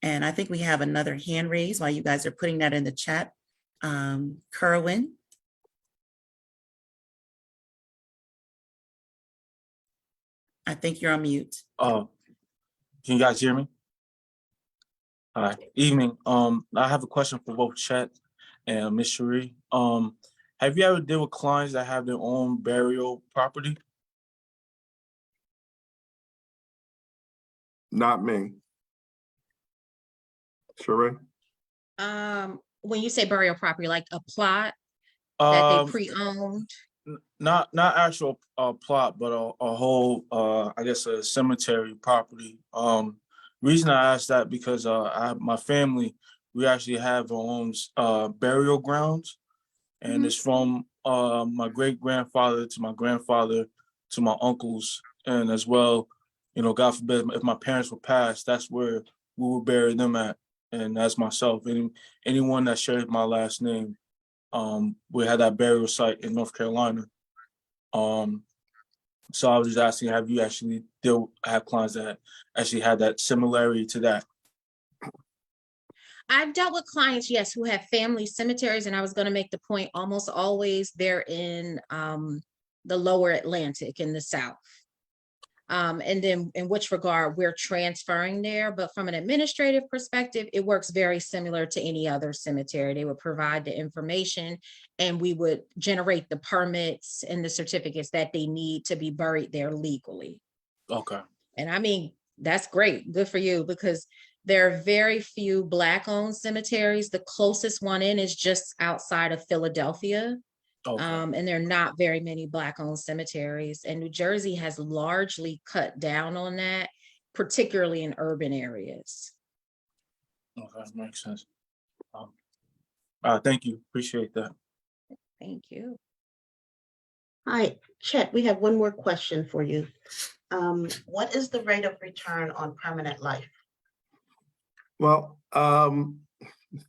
And I think we have another hand raised while you guys are putting that in the chat. Kerwin. I think you're on mute. Oh, can you guys hear me? All right, evening. I have a question for both Chet and Ms. Cherie. Have you ever dealt with clients that have their own burial property? Not me. Cherie? When you say burial property, like a plot that they pre-owned? Not actual plot, but a whole I guess a cemetery property. Reason I asked that because my family, we actually have our own burial grounds, and it's from my great grandfather to my grandfather to my uncles, and as well, God forbid if my parents were passed, that's where we would bury them at. and that's myself. Anyone that shares my last name, we had that burial site in North Carolina. So I was just asking, have you actually have clients that actually had that similarity to that? I've dealt with clients, yes, who have family cemeteries, and I was going to make the point, almost always they're in the lower Atlantic in the South. And then in which regard we're transferring there, but from an administrative perspective, it works very similar to any other cemetery. They would provide the information and we would generate the permits and the certificates that they need to be buried there legally. Okay. And I mean, that's great. Good for you, because there are very few Black-owned cemeteries. The closest one in is just outside of Philadelphia. Okay. And there are not very many Black-owned cemeteries. And New Jersey has largely cut down on that, particularly in urban areas. Okay, makes sense. Thank you. Appreciate that. Thank you. Hi, Chet, we have one more question for you. What is the rate of return on permanent life? Well,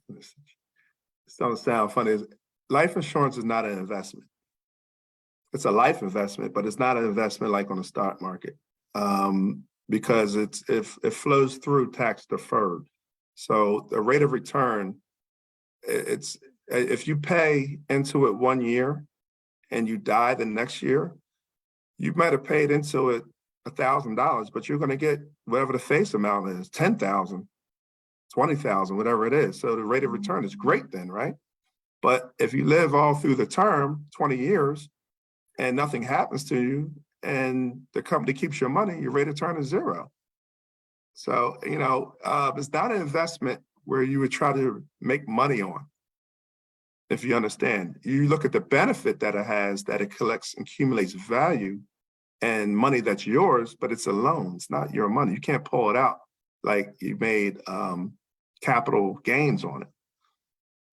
this don't sound funny. Life insurance is not an investment. It's a life investment, but it's not an investment like on the stock market, because it flows through tax deferred. So the rate of return, it's if you pay into it 1 year and you die the next year, you might have paid into it $1,000, but you're going to get whatever the face amount is, 10,000, 20,000, whatever it is. So the rate of return is great then, right? But if you live all through the term, 20 years, and nothing happens to you, and the company keeps your money, your rate of return is zero. So, it's not an investment where you would try to make money on, if you understand. You look at the benefit that it has, that it collects and accumulates value and money that's yours, but it's a loan. It's not your money. You can't pull it out like you made capital gains on it.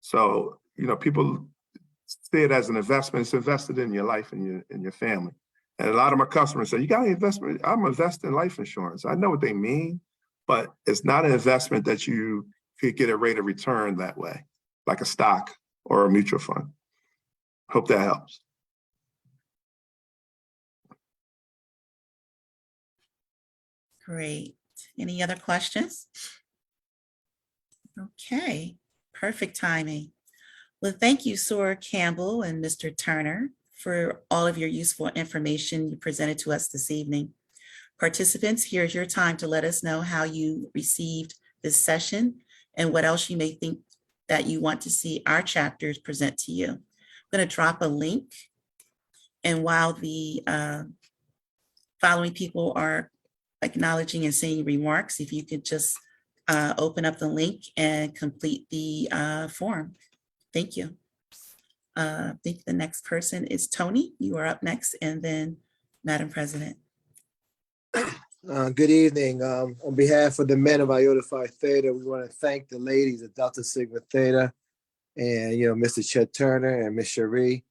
So, people see it as an investment. It's invested in your life and your family. And a lot of my customers say, you got an investment? I'm investing in life insurance. I know what they mean, but it's not an investment that you could get a rate of return that way, like a stock or a mutual fund. Hope that helps. Great. Any other questions? Okay, perfect timing. Well, thank you, Sora Campbell and Mr. Turner, for all of your useful information you presented to us this evening. Participants, here's your time to let us know how you received this session and what else you may think that you want to see our chapters present to you. I'm going to drop a link, and while the following people are acknowledging and saying remarks, if you could just open up the link and complete the form. Thank you. I think the next person is Tony. You are up next, and then Madam President. Good evening. On behalf of the men of Iota Phi Theta, we want to thank the ladies of Delta Sigma Theta and, Mr. Chet Turner and Ms. Cherie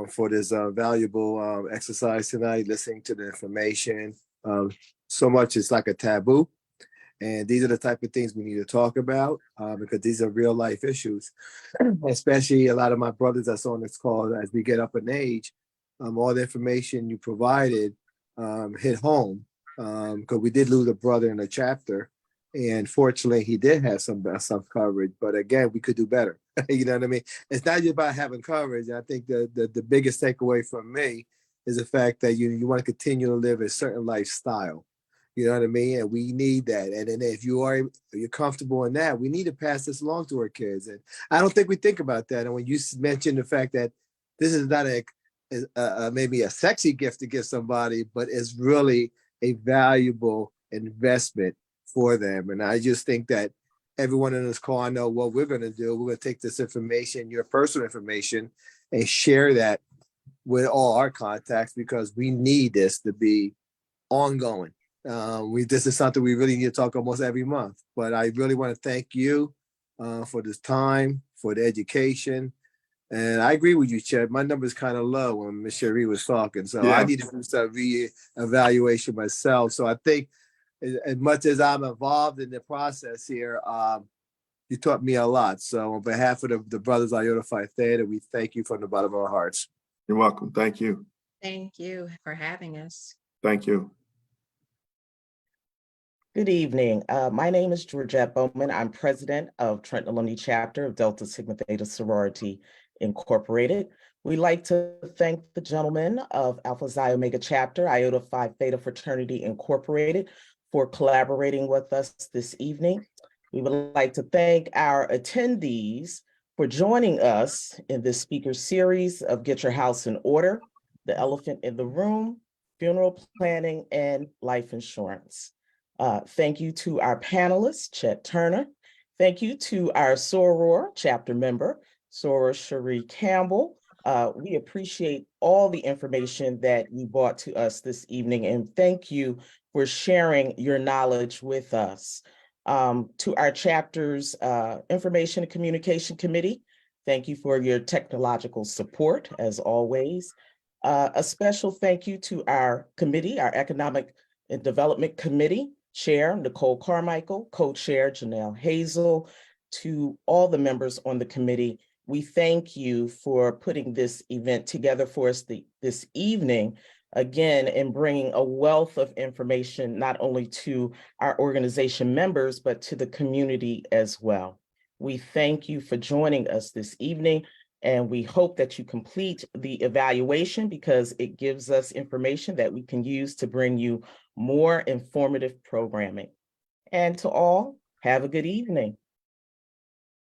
for this valuable exercise tonight, listening to the information. So much is like a taboo. And these are the type of things we need to talk about because these are real life issues, especially a lot of my brothers that's on this call as we get up in age. All the information you provided hit home because we did lose a brother in the chapter. And fortunately, he did have some coverage. But again, we could do better. You know what I mean? It's not just about having coverage. I think the biggest takeaway from me is the fact that you want to continue to live a certain lifestyle. You know what I mean? And we need that. And then if you're comfortable in that, we need to pass this along to our kids. And I don't think we think about that. And when you mentioned the fact that this is not maybe a sexy gift to give somebody, but it's really a valuable investment for them. And I just think that everyone in this call, I know what we're going to do. We're going to take this information, your personal information, and share that with all our contacts because we need this to be ongoing. This is something we really need to talk almost every month. But I really want to thank you for this time, for the education. And I agree with you, Chet. My number is kind of low when Ms. Cherie was talking. So Yeah. I need to do some re-evaluation myself. So I think as much as I'm involved in the process here, you taught me a lot. So on behalf of the Brothers Iota Phi Theta, we thank you from the bottom of our hearts. You're welcome. Thank you. Thank you for having us. Thank you. Good evening. My name is Georgette Bowman. I'm president of Trenton Alumni Chapter of Delta Sigma Theta Sorority Incorporated. We'd like to thank the gentlemen of Alpha Xi Omega Chapter, Iota Phi Theta Fraternity Incorporated, for collaborating with us this evening. We would like to thank our attendees for joining us in this speaker series of Get Your House in Order, The Elephant in the Room, Funeral Planning, and Life Insurance. Thank you to our panelists, Chet Turner. Thank you to our soror chapter member, Soror Cherie Campbell. We appreciate all the information that you brought to us this evening, and thank you for sharing your knowledge with us. To our chapter's Information and Communication Committee, thank you for your technological support, as always. A special thank you to our committee, our Economic and Development Committee, Chair Nicole Carmichael, Co-Chair Janelle Hazel, to all the members on the committee. We thank you for putting this event together for us this evening, again, and bringing a wealth of information, not only to our organization members, but to the community as well. We thank you for joining us this evening, and we hope that you complete the evaluation because it gives us information that we can use to bring you more informative programming. And to all, have a good evening.